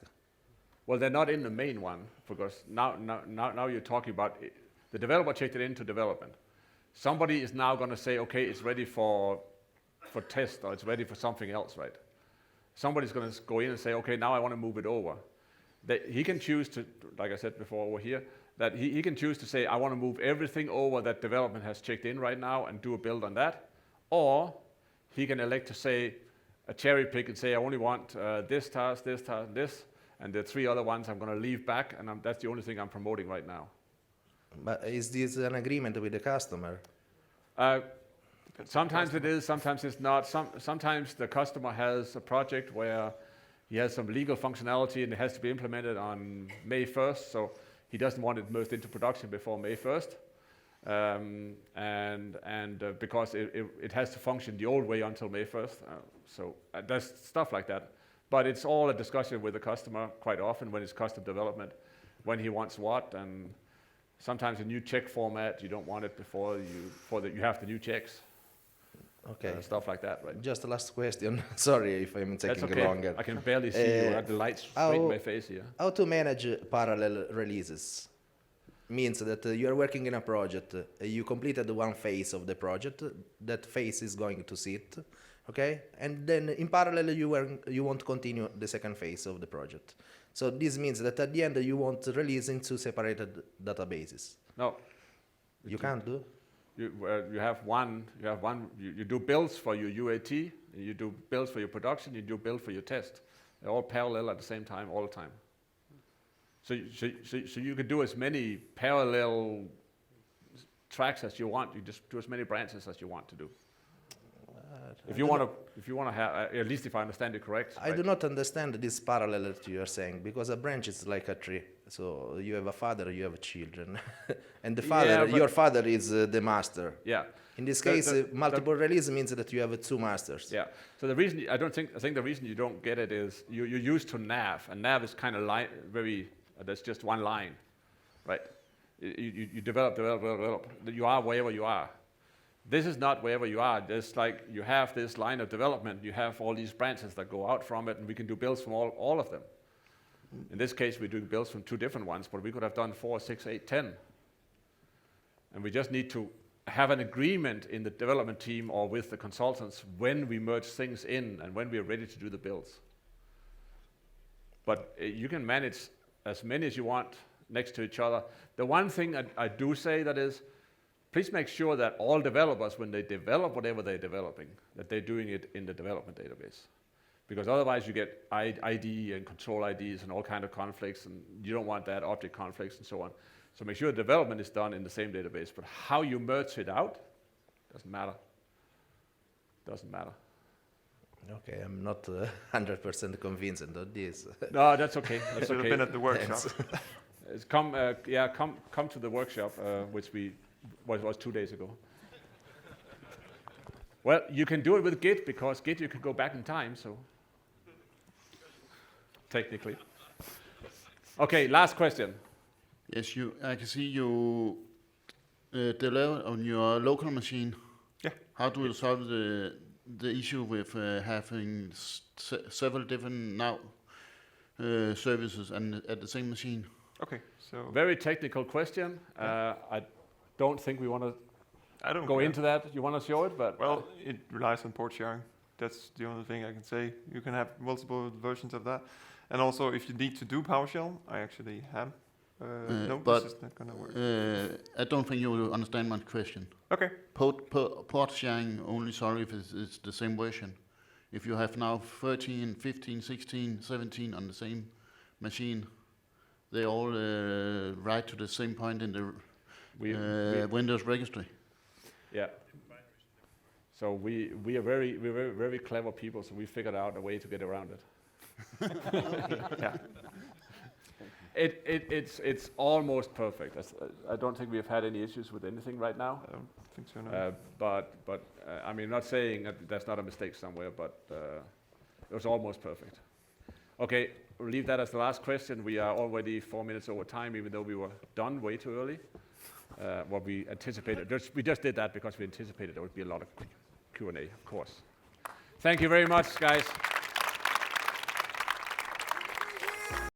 Well, they're not in the main one, because now you're talking about the developer checked it into development. Somebody is now going to say, okay, it's ready for test, or it's ready for something else, right? Somebody's going to go in and say, okay, now I want to move it over. He can choose to, like I said before over here, that he can choose to say, I want to move everything over that development has checked in right now and do a build on that. Or he can elect to say, a cherry pick and say, I only want this task, this task, this, and the 3 other ones I'm going to leave back, and that's the only thing I'm promoting right now. But is this an agreement with the customer? Sometimes it is, sometimes it's not. Sometimes the customer has a project where he has some legal functionality and it has to be implemented on May 1st, so he doesn't want it merged into production before May 1st. Because it has to function the old way until May 1st. So there's stuff like that. But it's all a discussion with the customer quite often when it's custom development, when he wants what, and sometimes a new check format, you don't want it before you have the new checks. Okay. Stuff like that, right? Just a last question. Sorry if I'm taking That's okay. longer. I can barely see you. The lights straight in my face here. How to manage parallel releases? Means that you are working in a project, you completed one phase of the project, that phase is going to sit, okay? And then in parallel you want to continue the second phase of the project. So this means that at the end you want to release into separated databases. No. You can't do? You do builds for your UAT, you do builds for your production, you do build for your test. They're all parallel at the same time, all the time. So you can do as many parallel tracks as you want. You just do as many branches as you want to do. If you want to have, at least if I understand it correct. I do not understand this parallel that you are saying, because a branch is like a tree. So you have a father, you have children, and the father, your father is the master. Yeah. In this case, multiple release means that you have 2 masters. Yeah. So the reason I think the reason you don't get it is you're used to NAV, and NAV is kind of very. That's just one line, right? You develop. You are wherever you are. This is not wherever you are. There's like you have this line of development. You have all these branches that go out from it, and we can do builds from all of them. In this case, we're doing builds from 2 different ones, but we could have done 4, 6, 8, 10. And we just need to have an agreement in the development team or with the consultants when we merge things in and when we are ready to do the builds. But you can manage as many as you want next to each other. The one thing I do say that is, please make sure that all developers, when they develop whatever they're developing, that they're doing it in the development database. Because otherwise you get ID and control IDs and all kind of conflicts, and you don't want that, object conflicts and so on. So make sure the development is done in the same database, but how you merge it out, doesn't matter. Doesn't matter. Okay, I'm not 100% convinced on this. No, that's okay. That's should okay. have been at the workshop. Come to the workshop, which was 2 days ago. Well, you can do it with Git, because Git you can go back in time, so technically. Okay, last question. Yes, I can see you deliver on your local machine. Yeah. How do you solve the issue with having several different now services and at the same machine? Okay, so Very technical question. I don't think we want to go into that. You want to show it, but well, it relies on port sharing. That's the only thing I can say. You can have multiple versions of that, and also if you need to do PowerShell, I actually have. No, but this is not gonna work. I don't think you will understand my question. Okay. Port sharing only solve if it's the same version. If you have now 13, 15, 16, 17 on the same machine, they all write to the same point in the Windows registry. Yeah. So we are very clever people, so we figured out a way to get around it. Yeah. It's almost perfect. I don't think we have had any issues with anything right now. I don't think so. No. But I mean, not saying that there's not a mistake somewhere, but it was almost perfect. Okay, we'll leave that as the last question. We are already 4 minutes over time, even though we were done way too early. What we anticipated. We just did that because we anticipated there would be a lot of Q&A, of course. Thank you very much, guys.